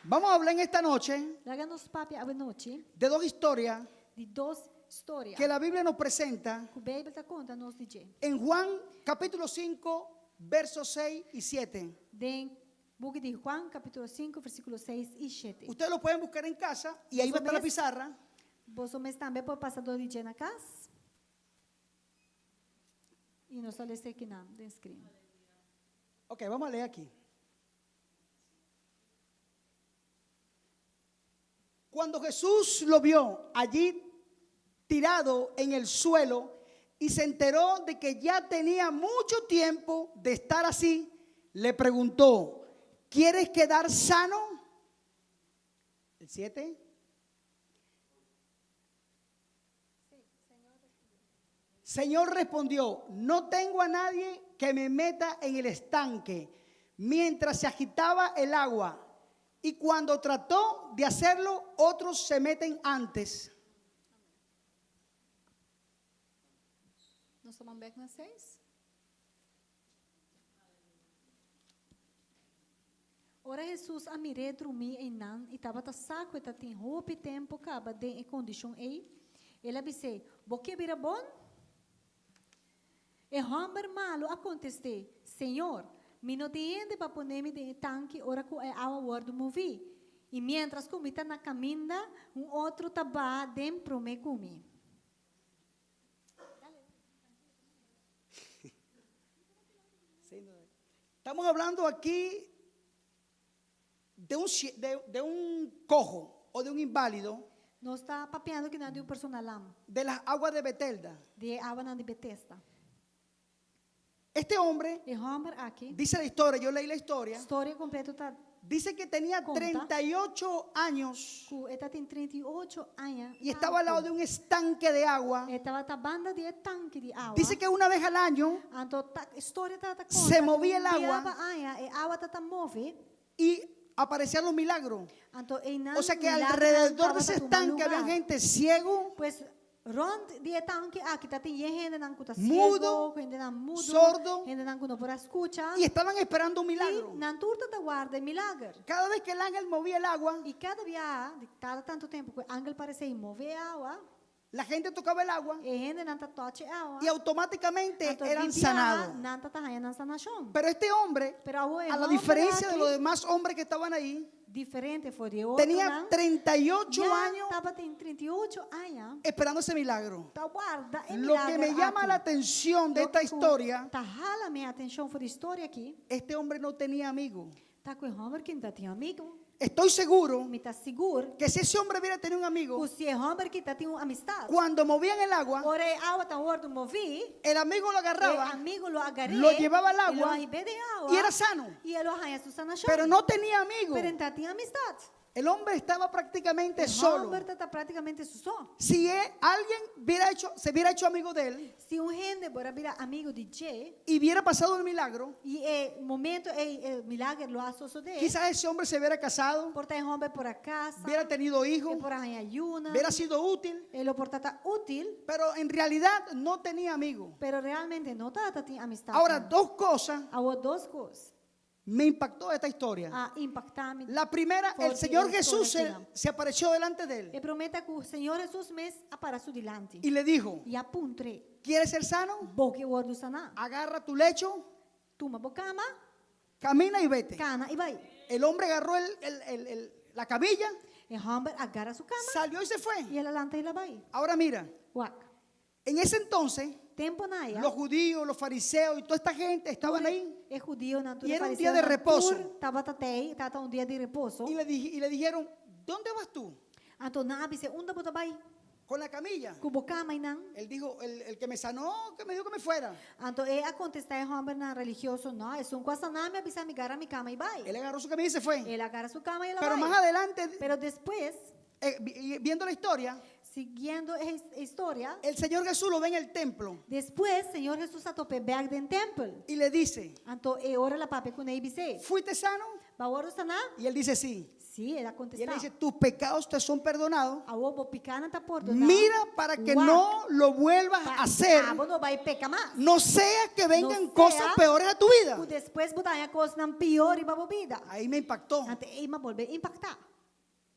Vamos a hablar en esta noche
Láganos papi a noite
de dos historias
de duas histórias
que la Biblia nos presenta
que a Bíblia está contando nos DJ.
en Juan capítulo 5, versos 6 y 7.
De book de Juan, capítulo 5, versículo 6 e 7.
Ustedes lo pueden buscar en casa y ahí va a estar la pizarra.
Vos homens também por passador de dia na casa. E nós só leste aqui na de screen.
Ok, vamos a leer aquí. Cuando Jesús lo vio allí tirado en el suelo y se enteró de que ya tenía mucho tiempo de estar así, le preguntó, ¿quieres quedar sano? El 7. Señor respondió, no tengo a nadie que me meta en el estanque mientras se agitaba el agua. Y cuando trató de hacerlo, otros se meten antes.
Nós tomamos back na 6. Ora Jesus a mire dormir em nan e estava saco e tem roupa e tempo acaba de em condição aí. Ele disse, "Boque vira bom?" E hamber malo aconteceu, Senhor, Mi no tiende para ponerme de tanque, ora que é agua word movi. E mientras que está na caminda, outro taba dentro me comi.
Estamos hablando aquí de un cojo o de un inválido
Nós está papeando que não é de personalam,
de las aguas de Betelda.
de água na de Betesda.
Este hombre,
E Homer aqui,
dice la historia, yo leí la historia,
história completa está
dice que tenía
Conta.
38 años
com ele tem 38 anos.
y estaba al lado de un estanque de agua.
Estava a banda de tanque de água.
Dice que una vez al año
Então, a história está
Se movia el agua.
E a água está move.
y aparecían los milagros.
Então,
O sea que alrededor de ese estanque había gente ciego,
Pues rond die tanque aqui tá tem gente não que tá
Mudo,
cego, gente não mudo,
sordo,
gente não que não pode escutar.
y estaban esperando un
E
milagro.
na turta da guarda milagre.
Cada vez que el ángel movía el agua,
E cada dia, de cada tanto tempo que o ángel parece e move a água,
la gente tocaba el agua
e gente não tá toque a água.
y automáticamente
Então,
eran
vivia,
sanados.
não tá na sanação.
Pero este hombre,
Pero a
a la diferencia de los demás hombres que estaban ahí,
diferente foi de outro,
tenía 38
já
años
estava tem 38 anos.
esperando ese milagro.
Tá guarda e
Lo que me llama la atención de esta historia,
Tá jala minha atenção foi a história aqui.
este hombre no tenía amigos.
Tá com o Homer que não tinha amigo.
Estoy seguro
Me tá seguro.
que si ese hombre hubiera tenido un amigo,
O se Homer que tá tem uma amistade.
cuando movían el agua,
Ora a água tá gordo movi.
el amigo lo
O
agarraba,
amigo lo agarré.
lo llevaba al
e lo
agua
arribé de água.
y era sano.
E ele arranha su sanação.
Pero no tenía amigos.
Pero não tinha amistade.
El hombre estaba prácticamente
O
solo.
Homer tá praticamente só.
Si alguien se hubiera hecho amigo de él
Se gente bora virar amigo de Jay,
y hubiera pasado el milagro,
e momento milagre lo associo de
quizás ese hombre se hubiera casado,
portar Homer por a casa,
hubiera tenido hijos,
que por arranha ayuna,
hubiera sido útil,
ele portar tá útil,
pero en realidad no tenía amigos.
pero realmente não tá tem amistade.
Ahora, dos cosas
Há duas coisas
me impactó esta historia.
a impactar-me.
La primera, el
Porque
Señor
eu
Jesús
estou aqui,
se apareció delante de él
E prometa que o Senhor Jesus me apareceu delante.
y le dijo,
E apuntre,
¿quieres ser sano?
boque o ordo sanar.
Agarra tu lecho,
Toma bo cama,
camina y vete.
cana e vai.
El hombre agarró la camilla,
E Homer agarra sua cama
salió y se fue.
e ela lanta e ela vai.
Ahora mira,
Uac.
en ese entonces
Tempo na ia.
los judíos, los fariseos y toda esta gente estaban ahí
É judío, na
E era um dia de repouso.
Tava um dia de repouso.
y le dijeron, ¿dónde vas tú?
Então nabi se unda bota vai.
Con la camilla.
Kubo cama inang.
Él dijo, el que me sanó, que me dijo que me fuera.
Então a contestar Homer na religioso, não, é um coisa na me avisa me gara mi cama e vai.
Él agarró su camilla y se fue.
Ele agarra sua cama e ela
Pero
vai.
más adelante,
Pero después,
viendo la historia,
seguindo a história,
el Señor Jesús lo ve en el templo
depois Senhor Jesus atope back den templo.
y le dice,
Então e ora la pape com ele bise.
¿fuiste sano?
Ba ora sana?
Y él dice, sí.
Sim, ela
Y él
contesta.
le dice, tus pecados te son perdonados.
A obo picana tá por
Mira para que no lo vuelvas a hacer.
não vai pecar mais.
No sea que vengan
No
cosas
sea
peores a tu vida.
Depois botar a coisa não pior e babobida.
Ahí me impactó.
Ante ima volver impactar.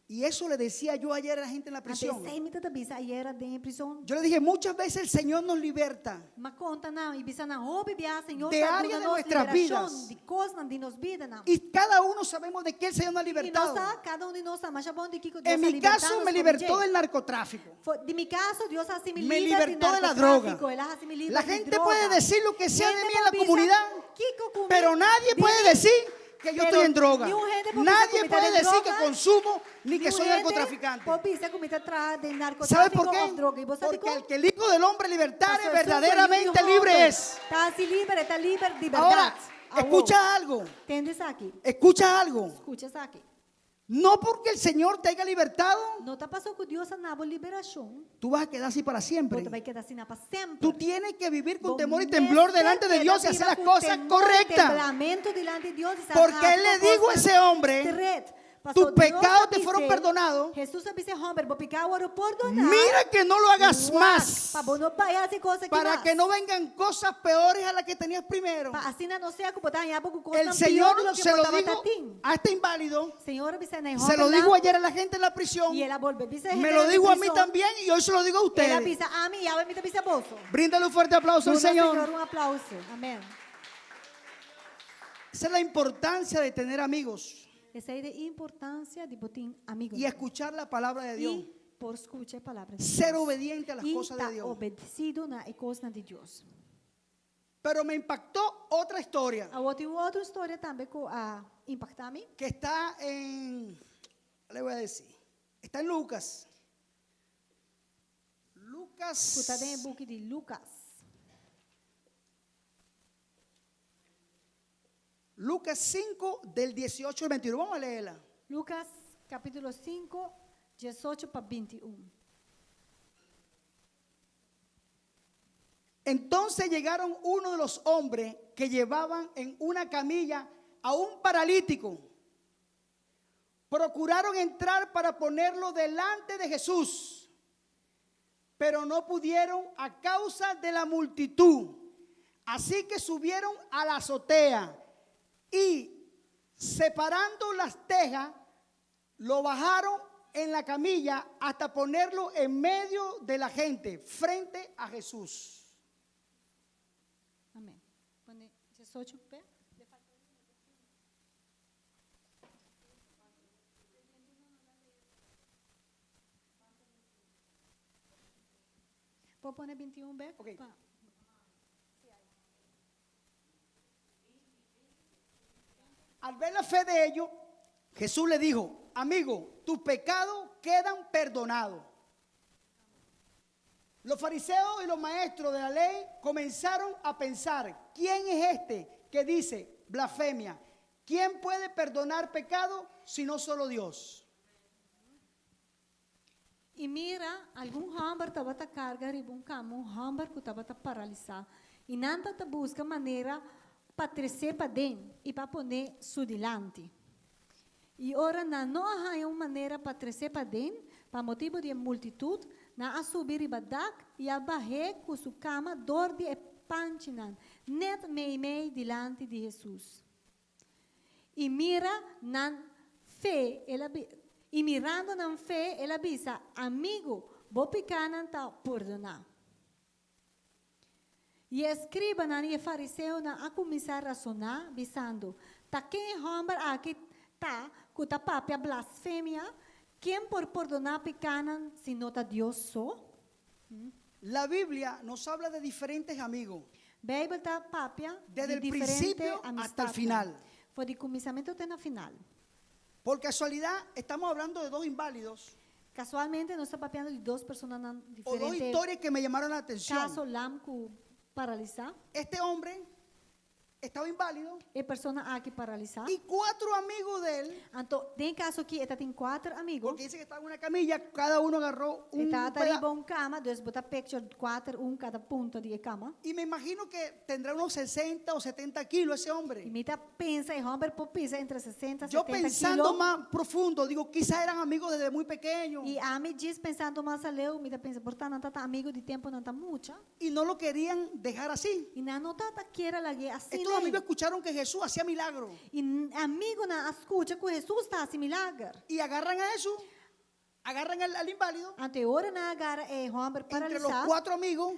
Y eso le decía yo ayer a la gente en la
Ante
prisión.
sei me tata bisa aí era de prisão.
Yo le dije, muchas veces el Señor nos liberta
Ma conta não, e bisa na roupa bia, Senhor,
de áreas de nuestras vidas.
de coisas de nos vida não.
y cada uno sabemos de qué el Señor nos ha
E
libertado.
nós, cada de nós, mas bom de que Deus
En mi caso me libertó del narcotráfico.
De mi caso, Dios hace mi
Me
libra
libertó de la droga.
Él hace mi libra
La
de
gente
droga.
puede decir lo que sea de
Gente
mí en la
puede
comunidad,
pensar, "Kiko, comi-
pero nadie
de
puede
mí".
decir que yo
Pero
estoy en droga.
ni un gente puede
Nadie
pensar que
puede
me está en
decir que
droga,
consumo ni que
Ni
soy
gente
narcotraficante.
puede pensar que me está atrás de
¿Sabe
narcotráfico
por qué?
o droga. ¿Y vos sabés
Porque
cómo?
el que el Hijo del Hombre libertare
Pastor,
verdaderamente
soy
libre
hombre.
es.
Está así libre, está libre de verdad.
Ahora,
Ah,
escucha algo,
wow. ¿Entiendes aquí?
escucha algo.
Escuchas aquí.
No porque el Señor te haya libertado,
No está pasando que Dios ha dado liberación.
tú vas a quedar así para siempre.
Tú te vas a quedar así para siempre.
Tú tienes que vivir con
Vos
temor y
me
temblor delante de
quedas
Dios y hacer
viva
las
con
cosas
temor y
correctas.
temblamiento delante de Dios y
Porque
hacer
Él le
las
dijo a
cosas
ese hombre,
correctas.
tus
Pastor, Dios
pecados te
dice,
fueron perdonados.
Jesús dice, hombre, vos pecado ahora perdonar.
Mira que no lo hagas más,
Para vos no vayas a hacer cosas
para que no vengan cosas peores a las que tenías primero.
Así no sea como tan ya porque cosas
El
tan
Señor
peor de lo que
se lo
portaba
dijo
tatín.
a este inválido,
Señor, dice,
se lo dijo ayer a la gente en la prisión,
y él vuelve, dice,
me lo dijo a mí también y hoy se lo digo a
Él
ustedes.
avisa a mí y ahora me avisa a vos.
Bríndale un fuerte aplauso al
Señor,
Señor.
un aplauso. Amén.
Esa es la importancia de tener amigos
Essa é a importância de botar amigos.
y escuchar la palabra de Dios.
E por escutar a palavra de
Ser
Deus.
obediente a las
E
cosas de Dios.
obedecido na coisa de Deus.
Pero me impactó otra historia
A outra história também que impacta-me.
que está en, le voy a decir, está en Lucas.
Que está dentro do book de Lucas.
Lucas 5 del 18 al 21. Vamos a leerla.
Lucas, capítulo 5, 18 para 21.
Entonces llegaron uno de los hombres que llevaban en una camilla a un paralítico. Procuraron entrar para ponerlo delante de Jesús, pero no pudieron a causa de la multitud. Así que subieron a la azotea y, separando las tejas, lo bajaron en la camilla hasta ponerlo en medio de la gente, frente a Jesús.
Amém. Pone 18 pé. Pode poner 21 B?
Ok. Al ver la fe de ellos, Jesús le dijo: amigo, tus pecados quedan perdonados. Los fariseos y los maestros de la ley comenzaron a pensar: ¿quién es este que dice blasfemia? ¿Quién puede perdonar pecado si no solo Dios?
E mira, algum hambar estava a carga riba cama, hambar que estava a paralisar. E nada te busca maneira para trazer para dentro e para poner su dilante. E ora não há uma maneira para trazer para dentro, para motivo de multitud, na a subir e badak e a barrer com sua cama dor de panchinan, net mei dilante de Jesus. E mira na fé, e mirando na fé, ela avisa, amigo, vou picar não tá perdonar. E escriba na e fariseu na a começar a razonar, visando, tá quem homem aqui tá, que tá papia blasfêmia, quem por perdonar picanan se não tá Deus só?
La Biblia nos habla de diferentes amigos,
Bíblia tá papia
desde el
de diferente
principio hasta el
amistad.
final.
Foi de começamento até na final.
Por casualidad, estamos hablando de dos inválidos
Casualmente, nós estamos papeando de duas pessoas
o dos
diferentes.
historias que me llamaron la atención.
Caso lam ku paralisar,
Este hombre estaba inválido
e persona aqui paralisar.
y 4 amigos de él,
Então, tem caso aqui, ele tem 4 amigos.
porque dice que estaba en una camilla, cada uno agarró un
Está
pedazo.
arriba uma cama, dois botar picture 4, cada ponto de cama.
Y me imagino que tendrá unos 60 o 70 kilos ese
E
hombre.
mita pensa e Robert pisa entre 60 e
Yo
70
pensando
quilos.
más profundo, digo, quizás eran amigos desde muy pequeños
E a me diz pensando mais a leu, mita pensa, portanto, não tá amigo de tempo não tá mucha.
y no lo querían dejar así.
E não tá quiera la assim.
Estos amigos escucharon que Jesús hacía milagros
E amigo na escuta que Jesus está assim milagre.
y agarran a Jesús, agarran al inválido
Ante hora na agarra e Robert
entre los
paralisar.
4 amigos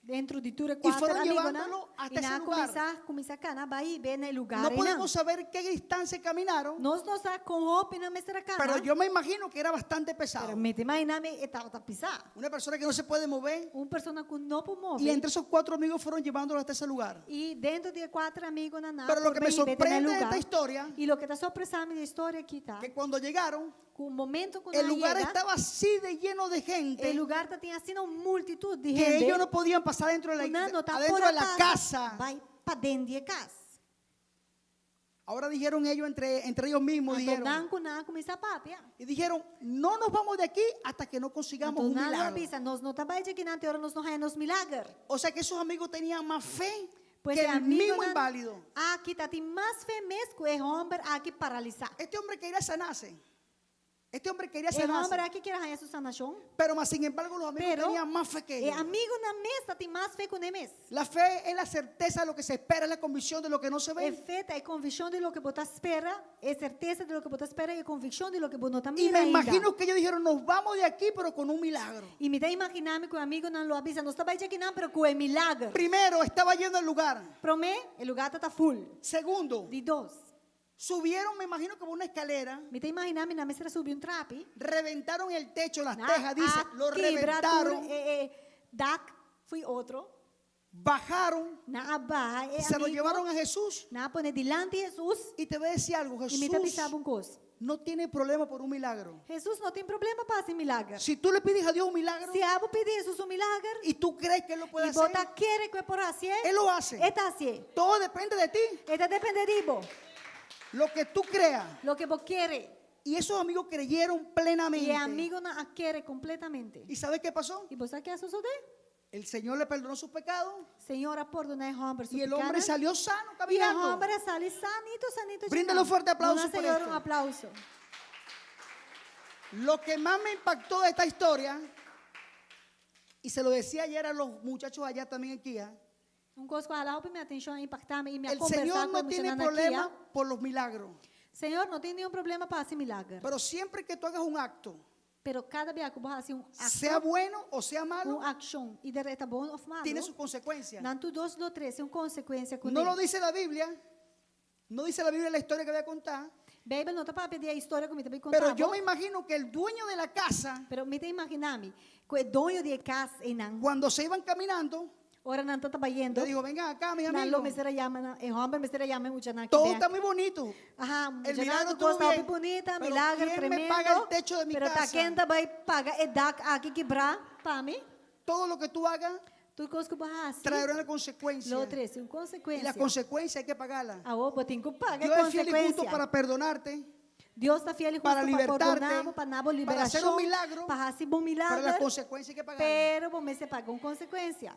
Dentro de tudo
Y fueron
quatro amigos,
llevándolo hasta
e na
ese lugar.
começar cana vai bem no lugar.
no podemos saber qué distancia caminaron,
Nós não está com roupa na mestra cana.
pero yo me imagino que era bastante
Pero
pesado.
me te imagina me estava a pisar.
Una persona que no se puede mover
Persona que não pode mover.
y entre esos 4 amigos fueron llevándolo hasta ese lugar.
E dentro de 4 amigos na nave.
Pero lo que me sorprende de esta historia,
E lo que está sorpresando da história aqui tá.
que cuando llegaron,
Com o momento quando
el lugar
chega,
estaba así de lleno de gente
el lugar tinha assim uma multitud de
que
gente.
ellos no podían pasar dentro de la,
Não tá
adentro
fora
de la casa.
Vai para dentro de casa.
Ahora dijeron ellos entre ellos mismos,
Então,
dijeron,
não com começa a papia.
y dijeron, no nos vamos de aquí hasta que no consigamos
Então,
un
nada
milagro.
avisa, nós não trabalhamos aqui na hora, nós não ganhamos milagre.
O sea que esos amigos tenían más fe
Pois
que
é,
el
amigo
mismo
nan-
inválido.
Aqui tá tem mais fé mesmo que o homem aqui paralisado.
Este hombre quería sanarse. Este hombre quería
E
sanarse,
hombre aqui quer arranhar sua nação.
pero más sin embargo los amigos
Pero,
tenían más fe que
E
ellos.
amigo na mesa tem mais fé que o nemes.
La fe es la certeza de lo que se espera, es la convicción de lo que no se
É
ve.
fé, é convicção de lo que você espera, é certeza de lo que você espera e é convicção de lo que você não
Y
mira
me
ainda.
imagino que ellos dijeron, nos vamos de aquí, pero con un milagro.
E me dá imaginar que o amigo não lo avisa, não está de aqui não, pero com é milagre.
Primero, estaba lleno el lugar.
Para mim, o lugar está full.
Segundo,
De dois.
subieron, me imagino, como una escalera,
Me dá imaginar na mesa subir trapi.
reventaron el techo, las
Na
tejas, dice, lo reventaron,
dak foi outro.
bajaron,
Na barra é
se lo
amigo.
llevaron a Jesús.
Na pone delante de Jesus.
Y te voy a decir algo,
E me dá
Jesús
pensar coisa.
no tiene problema por un milagro.
Jesus não tem problema para esse milagre.
Si tú le pides a Dios un milagro
Se abo pedir Jesus um milagre,
y tú crees que Él lo puede
e
hacer,
bota querer que é por assim,
Él lo hace.
está assim.
Todo depende de ti,
Está depende de vos.
lo que tú creas.
Lo que vos quieres.
Y esos amigos creyeron
E
plenamente.
amigo não a querer completamente.
¿Y sabes qué pasó?
E você quer suceder?
El Señor le perdonó sus pecados
Senhora, perdona o homem
y el hombre salió sano
E o
caminando.
homem sale sanito.
Bríndale un fuerte aplauso
Una
por
Senhora,
esto.
um aplauso.
Lo que más me impactó de esta historia, y se lo decía ayer a los muchachos allá también en Kia,
Coisa que ela minha atenção, impactar-me e me
el
conversar
Señor
com
no
a
tiene
Aqui.
problema por los milagros.
Senhor, não tem nenhum problema para esse milagre.
Pero siempre que tú hagas un acto,
Pero cada vez que você faz um
sea bueno o sea malo,
action e de reta bom ou malo,
tiene sus consecuencias.
não tu dos lo três, é uma consequência com
No lo dice la Biblia, no dice la Biblia la historia que voy a contar,
Bíblia não está para pedir a história que me também contar.
pero yo me imagino que el dueño de la casa,
Pero me tem imaginar-me que o dono de casa e não,
cuando se iban caminando,
ora não está trabalhando,
le dijo, vengan acá, mis
não lo
amigos,
me será llama, o homem me será llama muita na
todo está muy bonito.
Ajá,
El
já
milagro
não
estuvo
gosta
bien,
bonita,
pero
milagre
¿quién me
tremendo.
paga el techo de mi
pero
casa?
quem vai pagar e dar aqui quebrar para mim?
Todo lo que tú hagas
Tu coisa que você
traerá una consecuencia.
lo três, uma
Y
consequência.
la consecuencia hay que pagarla.
A outra tem que pagar
Dios es fiel y justo
consequência.
para perdonarte,
Deus está fiel e justo
para
para
libertarte,
perdonar, para dar
para hacer
liberação,
un milagro,
para receber um
pero
milagre,
la consecuencia hay que pagarla.
pero você se paga uma consequência.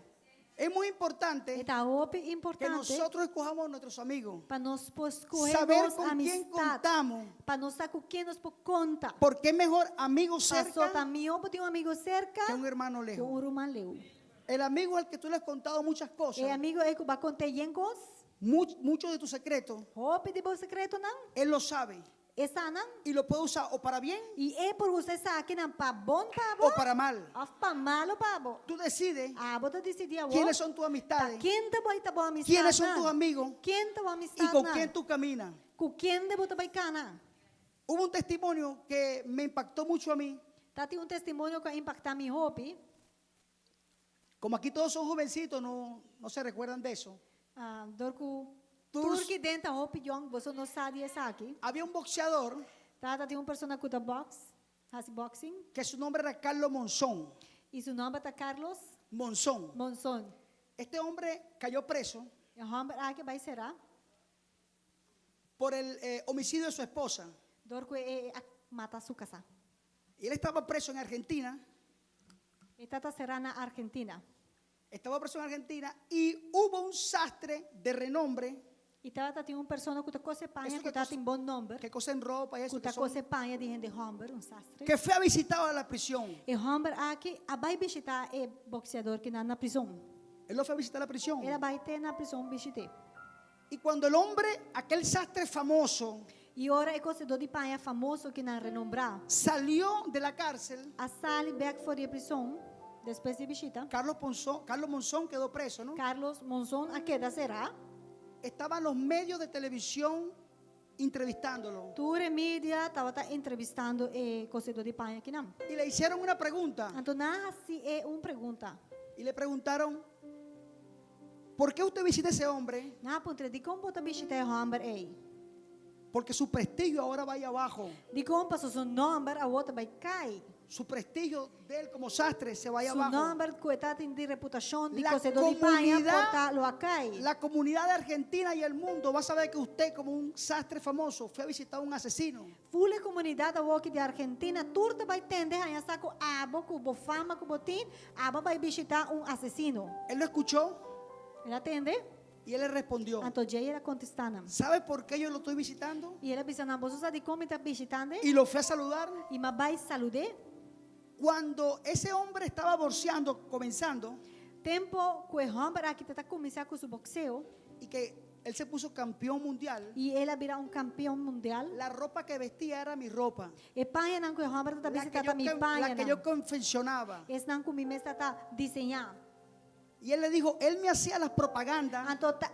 Es muy importante
Então, é
que
importante
nosotros escojamos a nuestros amigos.
para nós
Saber
escolhermos
con quién
amistade,
contamos.
para nós saber com quem nós podemos contar.
Porque es mejor amigo
Passou
cerca
também, eu tenho um amigo cerca
que un hermano
que
lejos.
um irmão leu.
El amigo al que tú le has contado muchas cosas,
E amigo é que vai contar yencos,
muchos de tus secretos,
roupa de bom secreto não,
él lo sabe
essa não.
y lo puede usar o para bien
E é por você saber que não para bom para
o
bom,
para mal.
ou para malo para bom.
Tú decides
Ah, você decidir a
quiénes son tus amistades,
quem te vai ter boa amistade?
quiénes son tus amigos
Quem te vai
y
amistade?
con quién tú caminas.
Com quem de você vai canar?
Hubo un testimonio que me impactó mucho a mí.
Tá tem um testemunho que impacta minha roupa.
Como aquí todos son jovencitos, no se recuerdan de eso.
Ah, dorku
Tours-
turki dentro da roupa jong, você não sabe essa aqui.
Había un boxeador
Tá tem uma pessoa que box, faz boxing.
que su nombre era Carlos Monzón.
E seu nome é Carlos
Monzón.
Monson.
Este hombre cayó preso
E o homem aqui vai será.
por el homicidio de su esposa.
Dorku mata sua casa.
Y él estaba preso en Argentina.
E tá será na Argentina.
Estaba preso en Argentina y hubo un sastre de renombre
E tá tem uma pessoa que cose panha,
Eso
que
que
tá
cose-
tem bom nome.
que cosen ropa y eso,
Que tá
que, son-
cose panha de gente homem, um sastre.
que fue a visitar a la prisión.
E homem aqui vai visitar o boxeador que na prisão.
Él lo fue a visitar a la prisión.
Ele vai ter na prisão visitar.
Y cuando el hombre, aquel sastre famoso,
E ora é cocedor de panha famoso que na renombrar.
salió de la cárcel,
A sali back for a prisão, depois de visita.
Carlos Monzón quedó preso, ¿no?
Carlos Monzón, a queda será?
Estaban los medios de televisión entrevistándolo.
Ture mídia estava entrevistando o cocedor de panha aqui não.
Y le hicieron una pregunta.
Então, assim é uma pergunta.
Y le preguntaron, ¿por qué usted visita a ese hombre?
Na pontre, de como você visita o homem aí?
Porque su prestigio ahora va ahí abajo.
De como passou seu nome, a outra vai cair.
Su prestigio de él como sastre se va ahí
Seu
abajo.
nome, coitado, tem de reputação de
La
cocedor de panha,
comunidad-
porta-lo a cair.
La comunidad de Argentina y el mundo va a saber que usted, como un sastre famoso, fue a visitar a un asesino.
Fule comunidade walk de Argentina, turta vai tender a essa com abo, com bo fama, com botim, aba vai visitar um assassino.
Él lo escuchó
Ele atende?
Y él le respondió,
Anto Jay era contestando.
¿sabe por qué yo lo estoy visitando?
E ele dizendo, você sabe como está visitando?
Y lo fui a saludar.
E mas vai saludar.
Cuando ese hombre estaba boxeando, comenzando,
Tempo que o homem aqui está começando com o boxeo.
y que él se puso campeón mundial,
E ele vira campeão mundial.
la ropa que vestía era mi ropa,
E pai não que o homem está
la que
visitando mi pai
la que
não.
yo confeccionaba.
Esse não comigo está desenhando.
Y él le dijo, él me hacía las propagandas
Anto tá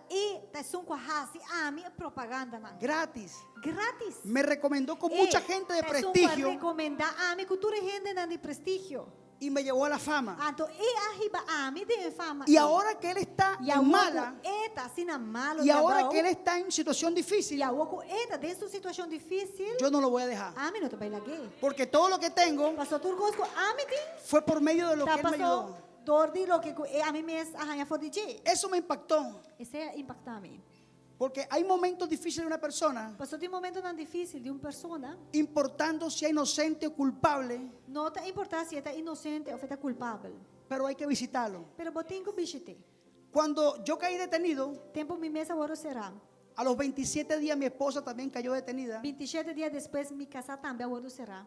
são com a minha propaganda não.
gratis.
Gratis.
Me recomendó con mucha gente de prestigio
recomendar a mi cultura gente de prestigio.
y me llevó a la fama.
Anto arriba a mí de fama.
Y ahora que él está
e
en mala,
eta assim na malo.
y ahora que él está en situación difícil,
e a ouco eta dentro de situação difícil.
yo no lo voy a dejar.
A mí não te vai laguei.
Porque todo lo que tengo
Pastor Turgosco, a mí tem.
fue por medio de lo que
Tá
él me
passou
ayudó.
dor de lo que a mí me arranha for DJ.
Eso me impactó.
Esse é impactar a mim.
Porque hay momentos difíciles de una persona,
Passou de momento tão difícil de uma persona.
importando si es inocente o culpable,
Não está importar se está inocente ou está culpável.
pero hay que visitarlo.
Pero botem que visite.
Cuando yo caí detenido,
Tempo mi mesa agora será.
a los 27 días mi esposa también cayó detenida.
27 dias depois me casar também agora será.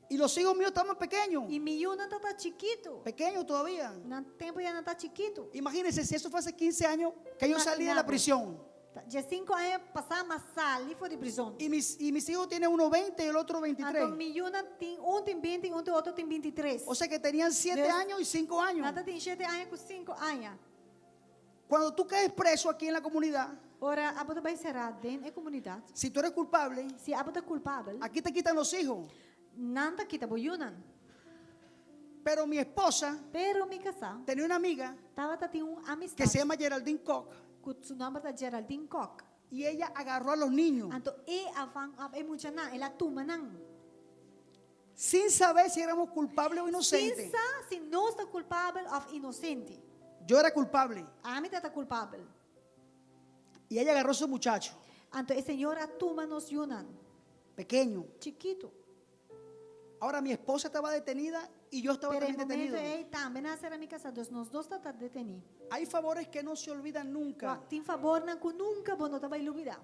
Y los hijos míos estaban pequeños,
E mi Yuna está chiquito.
pequeños todavía.
No tempo já não está chiquito.
Imagínense si eso fue hace 15 años que yo salí de la
Imaginado.
prisión.
Já 5 anos passar, mas sali foi de prisão.
Y mis hijos tienen uno 20 y el otro 23.
Então mi Yuna tem tem 20 e outro tem 23.
O sea que tenían 7
Yes.
años y 5 años.
Nada tem 7 anos com 5 anos.
Cuando tú caes preso aquí en la comunidad,
Ora, a boda vai será dentro da comunidade.
si tú eres culpable,
Se a boda culpável,
aquí te quitan los hijos.
nada kita boyunan.
Pero mi esposa
Pero mi casar,
tenía una amiga
tava tem
que
amistad.
se llama Geraldine Koch
Com o nome da Geraldine Koch.
y ella agarró a los niños
Então, mucha na, ela tuma nan.
sin saber si éramos culpables o inocentes.
Sinsa, se não está culpável ou inocente.
Yo era culpable
A mim está culpável.
y ella agarró a su muchacho
Então, a senhora tuma nos yunan.
pequeño.
Chiquito.
Ahora mi esposa estaba detenida y yo estaba
Pero em
también
momento
detenido.
ele também nascer a minha casa, nós dois está detenido.
Hay favores que no se olvidan nunca.
Tem favor na que nunca vou não vai olvidar.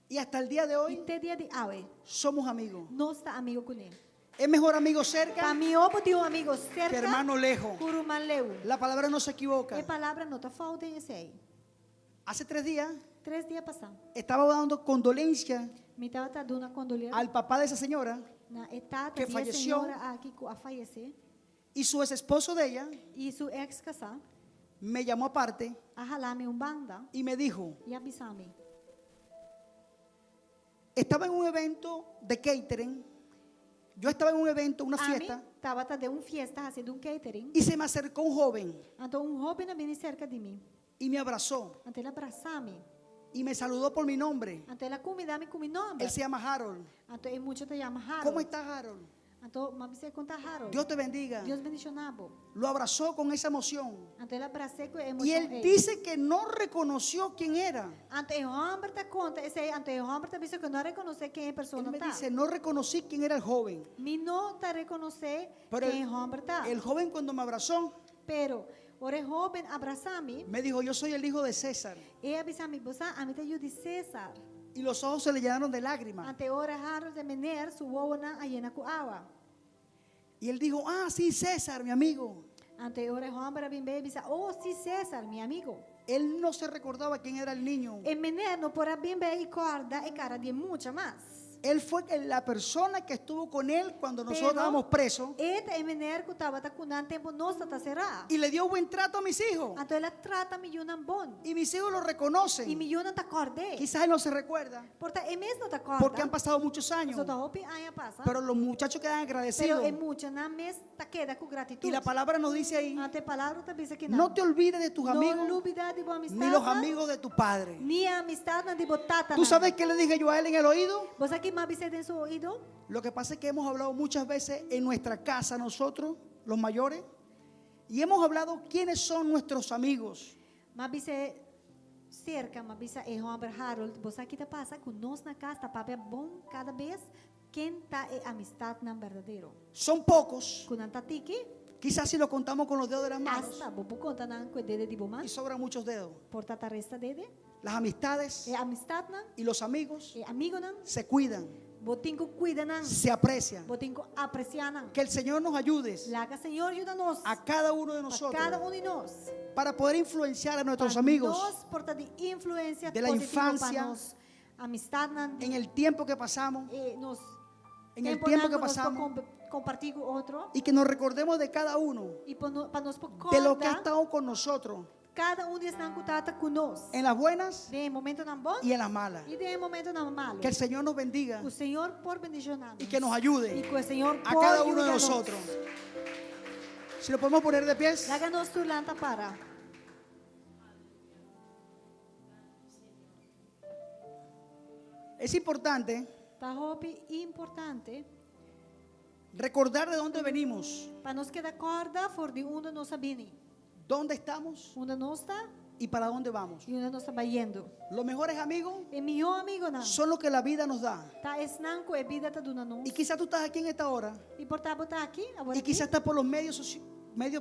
Y hasta el día de
E
hoy
até dia de hoje,
somos amigos.
nós está amigo com ele.
Es mejor amigo cerca
Para mim, eu tenho amigo
que
cerca,
hermano lejos.
curumã leu.
La palabra no se equivoca.
E palavra não está falta em esse aí.
Hace 3 días
3 dias passaram.
estaba dando condolencia
Me estava dando uma condolência
al papá de esa señora
na etapa
que
de
falleció.
senhora aqui a falecer.
y su ex esposo de ella
E seu ex-casar,
me llamó aparte
a ralar-me banda
y me dijo,
e avisar-me.
estaba en un evento de catering, yo estaba en un evento, una
A mim,
fiesta,
estava de uma festa, fazendo catering.
y se me acercó un joven
Então, jovem vem cerca de mim.
y me abrazó
Então, ele abraçar-me.
y me saludó por mi nombre.
Então, ele convidar-me com meu nome.
Él se llama Harold.
Então, ele muito te chama Harold.
¿Cómo estás, Harold?
Então, mas você conta Harold.
Dios te bendiga.
Deus bendicionado.
Lo abrazó con esa emoción.
Então, ele abracei com
Y
emoção.
él dice que no reconoció quién era.
Então, o homem te conta, esse aí, então, o homem te disse que não reconhece quem é a pessoa
Él me
tá.
dice, no reconocí quién era el joven.
Me não te reconhecer
Pero
quem é o homem tá.
el joven cuando me abrazó,
Pero, o jovem abraçar-me
me dijo, yo soy el hijo de César.
e avisar-me, você, a mim te de César.
Y los ojos se le llenaron de lágrimas.
Ante ora Harold de mener, su wona ayena com água.
Y él dijo, ah, sí, César, mi amigo.
Ante ora homem bem bem, disse, oh, sim, César, meu amigo.
Él no se recordaba quién era el niño.
E mener não pora bem bem e corda e cara de mucha mais.
Él fue la persona que estuvo con él cuando nosotros
Pero-
estábamos presos
Eta e mener que estava com um tempo nossa tá será.
y le dio buen trato a mis hijos.
Então ela trata me yunam bom.
Y mis hijos lo
E
reconocen.
me yunam tá corde.
Quizás él no se recuerda
Porta e mesmo tá corda.
porque han pasado muchos años.
Só da hopi aya passa.
Pero los muchachos quedan
Pero
agradecidos.
e mucha na mes tá queda com gratitud.
Y la palabra nos dice ahí,
Ante palavra tá diz que
no te olvides de tus
Não
amigos
lubida de boa amistade.
ni los amigos de tu padre.
Ni a amistad na de botata.
¿Tú sabes qué le dije yo a él en el oído?
Você aqui mais você tem seu oído?
Lo que pasa es que hemos hablado muchas veces en nuestra casa nosotros, los mayores, y hemos hablado quiénes son nuestros amigos.
Mas você cerca, mas você é Robert Harold, você aqui tá passa com nós na casa, tá papel bom cada vez quem tá é amistade na verdadeiro.
Son pocos,
Com não tá tiki,
Quizás si lo contamos con los dedos de las manos
Hasta bobo conta nang ko dede di boman.
y sobran muchos dedos.
Porta resta dede.
Las amistades
E amistad nang.
y los amigos
E amigo nang.
se cuidan,
Boting ko cuida nang.
se aprecian.
Boting ko aprecia nang.
Que el Señor nos ayude
Laga Señor ayuda-nos.
a cada uno de
Pa
nosotros
cada um de nós.
para poder influenciar a nuestros
Pa
amigos
Nós porta de influência
de la
positiva
infancia,
pa nós. Amistad nang.
en el tiempo que pasamos
E nos
en el tiempo que
nang, nos pa
pasamos
compartir com outro.
y que nos recordemos de cada uno
E para nós
de lo que ha
contar
estado con nosotros
cada um deles nang kutata conosco.
en las buenas
De momento nang bom
y en las malas.
e de momento nang malo.
Que el Señor nos bendiga
O Senhor por bendicionar.
y que nos
E
ayude
que o Senhor
a
por
cada uno de
ayudar-nos.
nosotros. Si lo podemos poner de pies.
Laga-nos tu lanta para.
Es importante
Tá hopi importante
recordar de dónde venimos,
para nós que da corda for de onde nós sabini.
dónde estamos
Onde nós está
y para dónde vamos.
e onde nós está indo.
Los mejores amigos
E meu amigo não.
son los que la vida nos da.
Tá esnanco e vida tá dando nós.
Y quizás tú estás aquí en esta hora
E portar botar aqui, agora
y
aqui.
quizás estás por los medios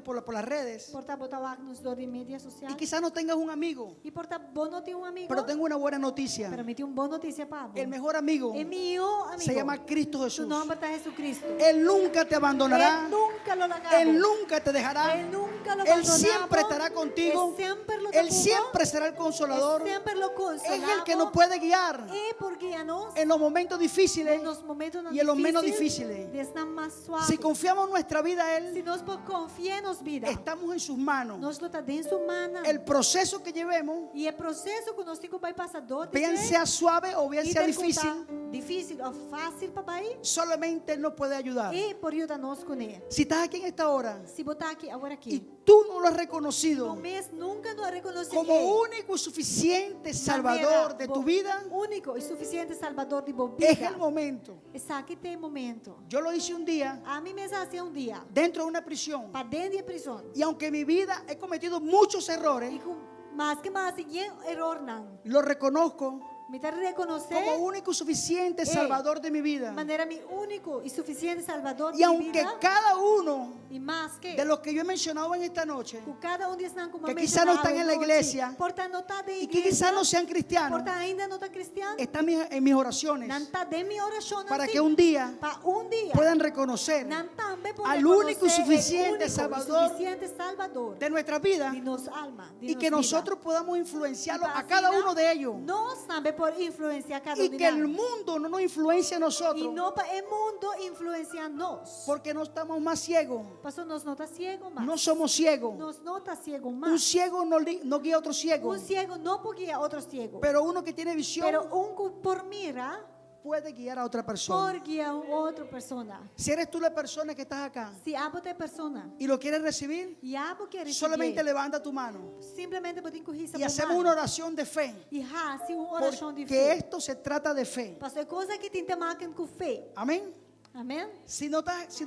por las redes
Portar botar lá nos dor de mídia
y
social.
quizás no tengas un amigo,
E portar bom não tem amigo.
pero tengo una buena noticia.
Pero me tem boa notícia para
El mejor amigo
E meu amigo.
se llama Cristo
Su
Jesús.
nome está Jesucristo.
Él nunca te abandonará,
Él nunca lo largaba.
Él nunca te dejará,
Él nunca lo
Él
abandonaba.
siempre estará contigo,
Él siempre lo
Él
tuvo.
siempre será el
Él
consolador,
siempre lo
es
consolaba.
el que nos puede guiar
E por guiarnos
en los momentos difíciles
en los momentos
y en los menos difíciles.
Desde más suave.
Si confiamos nuestra vida a
Si
Él,
nós confiamos vida,
estamos en sus manos.
nós lo está dentro su mano.
El proceso que llevemos,
E o processo que nós temos vai passar dor.
bien sea suave o bien sea difícil,
difícil ou fácil para pai.
solamente Él nos puede ayudar.
E por ajudar-nos com ele.
Si estás aquí en esta hora
Se botar aqui, agora
y
aqui.
tú no lo has
No
reconocido
mês nunca nos reconhece
como único y suficiente Salvador de tu vida,
Único e suficiente Salvador de boa
es
vida.
el momento.
Essa aqui tem momento.
Yo lo hice un día
A mim mesmo assim dia.
dentro de una prisión
Para dentro da prisão.
y aunque en mi vida he cometido muchos errores,
E com mais que mais, e error não.
lo reconozco
Me está reconhecer
como único y suficiente Salvador de mi vida.
maneira mi único e suficiente Salvador
Y
de mi
aunque
vida.
cada uno
E mais que
de los que yo he mencionado en esta noche,
com cada de estão como
que quizás no están en la iglesia
porta não está de
y que
igreja,
quizás no sean cristianos,
porta ainda não está cristiano,
están en mis oraciones
não está de mi oração
para que un día
para dia
puedan reconocer
não também
al único y suficiente Salvador
Salvador
de nuestra vida
de nos alma de
y
nos
que
vida.
nosotros podamos influenciarlo
Y
a cada
así,
uno de ellos
nós também por influenciar cada
y
de
que el
nós.
mundo no nos influencie a
E
nosotros
não para o mundo influenciar nós.
porque no estamos más ciegos,
Pastor, nós não está ciego mais.
no somos ciegos.
Nós não está ciego
Un
mais.
ciego no guía a otro ciego,
Ciego não pode guiar outro ciego.
pero uno que tiene visión
Pero que por mira,
puede guiar a otra persona.
por guiar outra persona.
Si eres tú la persona que estás acá
Se abo te persona
y lo quieres recibir,
e abo quer
solamente levanta tu mano
simplesmente pode correr
y hacemos una oración de fe,
e hace uma oração de
porque
fé.
esto se trata de fe.
Pastor, é coisa que tem que marcar com fé.
Amén.
Amém?
Si no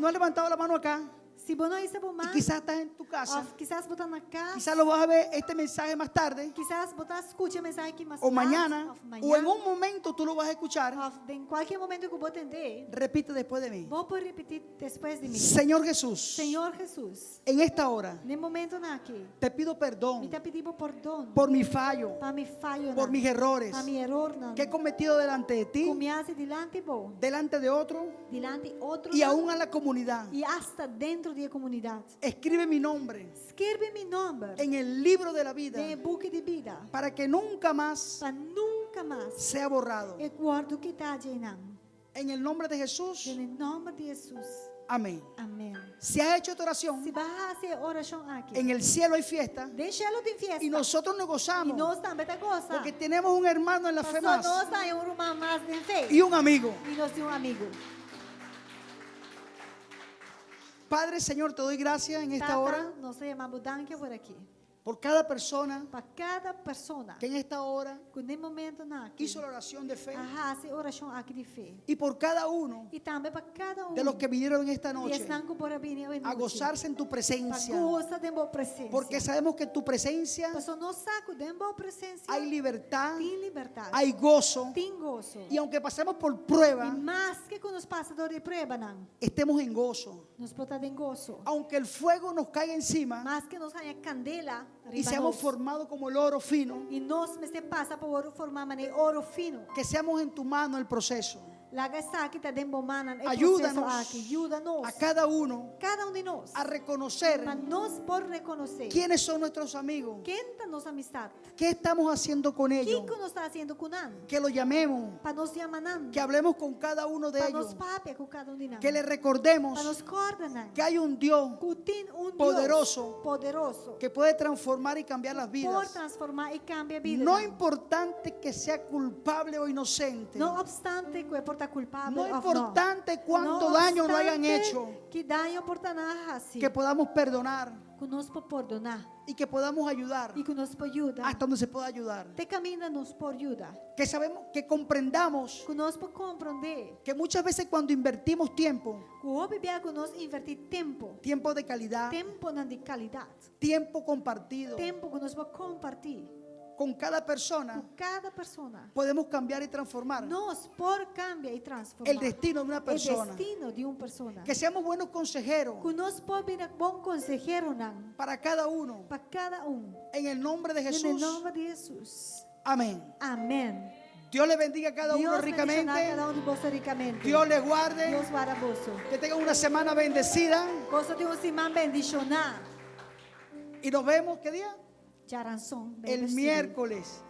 has levantado la mano acá
Se você não recebe
y
mais,
quizás estás en tu casa,
quizás botar na casa,
quizás lo vas a ver este mensaje más tarde
quizás botar escute a mensagem aqui mais
o mañana,
tarde,
o en un momento tú lo vas a escuchar.
em qualquer momento que eu vou atender,
Repite después de mí.
vou por repetir depois de mim.
Señor Jesús,
Senhor Jesus,
en esta hora
no momento aqui,
te pido
me
perdón
está pedindo perdão
por mi fallo,
para mi fallo,
por mis errores
para mi error,
que he cometido delante de ti,
que me hace delante vos,
delante de otro
delante outro,
y aún a la comunidad.
e hasta dentro da comunidade.
Escribe mi nombre
Escreve meu nome
en el libro de la vida
no book de vida,
para que nunca más
para nunca mais
sea borrado.
eu guardo que está de não.
En el nombre de Jesús,
Em nome de Jesus.
amén.
Amém.
Si has hecho tu oración,
Se vai fazer oração aqui,
en el cielo hay fiesta
deixa-lo de fiesta.
y nosotros nos
E
gozamos
nós também tá gostando.
porque tenemos un hermano en la fe
Pastor,
más
nós temos um irmão mais de fé.
y un amigo.
E nós temos amigo.
Padre, Señor, te doy gracias en esta
Tata,
hora
nós chamamos Danke por aqui.
por cada persona
Para cada pessoa
que en esta hora
que no momento aqui
hizo la oración de fe
hace oração aqui de fé.
y por cada uno
E também para cada um
de los que vinieron en esta
que
noche
estão por vir
a gozarse en tu
para
presencia,
gozar de boa presença.
porque sabemos que en tu presencia
Pastor, nós saco de boa presença.
hay libertad,
Tem liberdade.
hay gozo,
Tem gozo.
Y aunque pasemos por
E
prueba,
mais que quando os passadores de prueba, não,
estemos en gozo.
nos bota em gozo.
Aunque el fuego nos caiga encima
Mas que nos haya candela
y
arriba
seamos
nós.
formados como el oro fino,
E nós me se passa por formar mané ouro fino.
que seamos en tu mano el proceso.
Laga está aqui tá dentro manan é
Ayúdanos
processo aqui. Ajuda-nos.
a cada uno
Cada de nós.
a reconocer
Para nós por reconhecer.
quiénes son nuestros amigos,
Quem está nossa amistade?
qué estamos haciendo con ellos,
Quem que nós está fazendo com nan?
que lo llamemos,
Para nos chamar nan.
que hablemos con cada uno de
Para
ellos,
nos pape com cada de nan.
que le
Para
recordemos
nos corda nan.
que hay un Dios
Que tem
poderoso
Deus poderoso.
que puede transformar y cambiar las
Por
vidas.
transformar e cambiar a vida.
No
nan.
importante que sea culpable o inocente.
Não obstante que porta culpável
No
ou
importante
não.
cuánto
Não
daño nos hayan
obstante
hecho,
Que daño porta nada assim.
que podamos perdonar
Que nós por perdonar.
y que podamos ayudar
E que nos por ajudar.
hasta donde se pueda ayudar.
Te camina nos por ajuda.
Que sabemos, que comprendamos
Que nós por compreender.
que muchas veces cuando invertimos tiempo,
Que o bebê que nós invertir tempo.
tiempo de calidad,
Tempo não de qualidade.
tiempo compartido
Tempo que nós por compartilhar.
con cada persona,
Com cada pessoa.
podemos cambiar y transformar
Nós por cambia e transformar.
el destino de una
O
persona.
destino de uma pessoa.
Que seamos buenos consejeros
Que nós por vir bom consejero não.
para cada uno.
Para cada
En el nombre de
Em
Jesús.
nome de Jesus.
Amén.
Amém.
Dios le bendiga a cada uno
Dios bendiga a
ricamente.
cada de vós ricamente.
Dios les guarde.
Deus guarda vos.
Que tengan una semana bendecida.
Gosto de semana bendicionar.
Y nos vemos, ¿qué día?
Jaranzón.
El miércoles.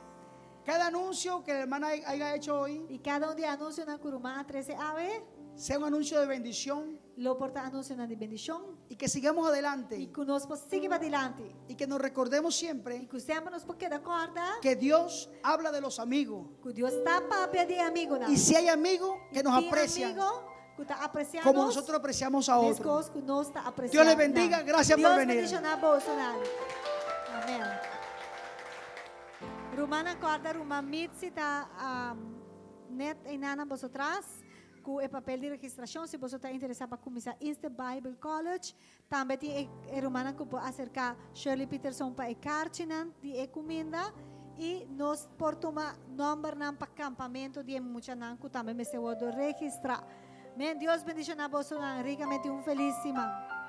Cada anuncio que la hermana haya hecho hoy
E cada de anúncio na Curumá 13 ave.
sea un anuncio de bendición
Lo porta anúncio na de bendição.
y que sigamos
E
adelante
que nós siga para adelante.
y que nos recordemos
E
siempre
que sempre nos porque da corda.
que Dios habla de los amigos.
Que Deus está para de amigo não.
Y si hay amigos que nos
Tem
aprecian
amigo que está apreciando.
como nosotros apreciamos a otros.
Descos que nós está apreciando.
Dios les bendiga. Gracias por
Deus
venir.
bendicionar vos. Amém. Rumana corda, Ruma mitzi tá net em nana vosotras com o papel de registração se você está interessado para começar Insta Bible College também tem Rumana que pode acercar Shirley Peterson para cartinan de comida e nós por tomar número nan para acampamento de muita nan que também me se pode registrar. Men Deus bendiga a vós ricamente feliz semana.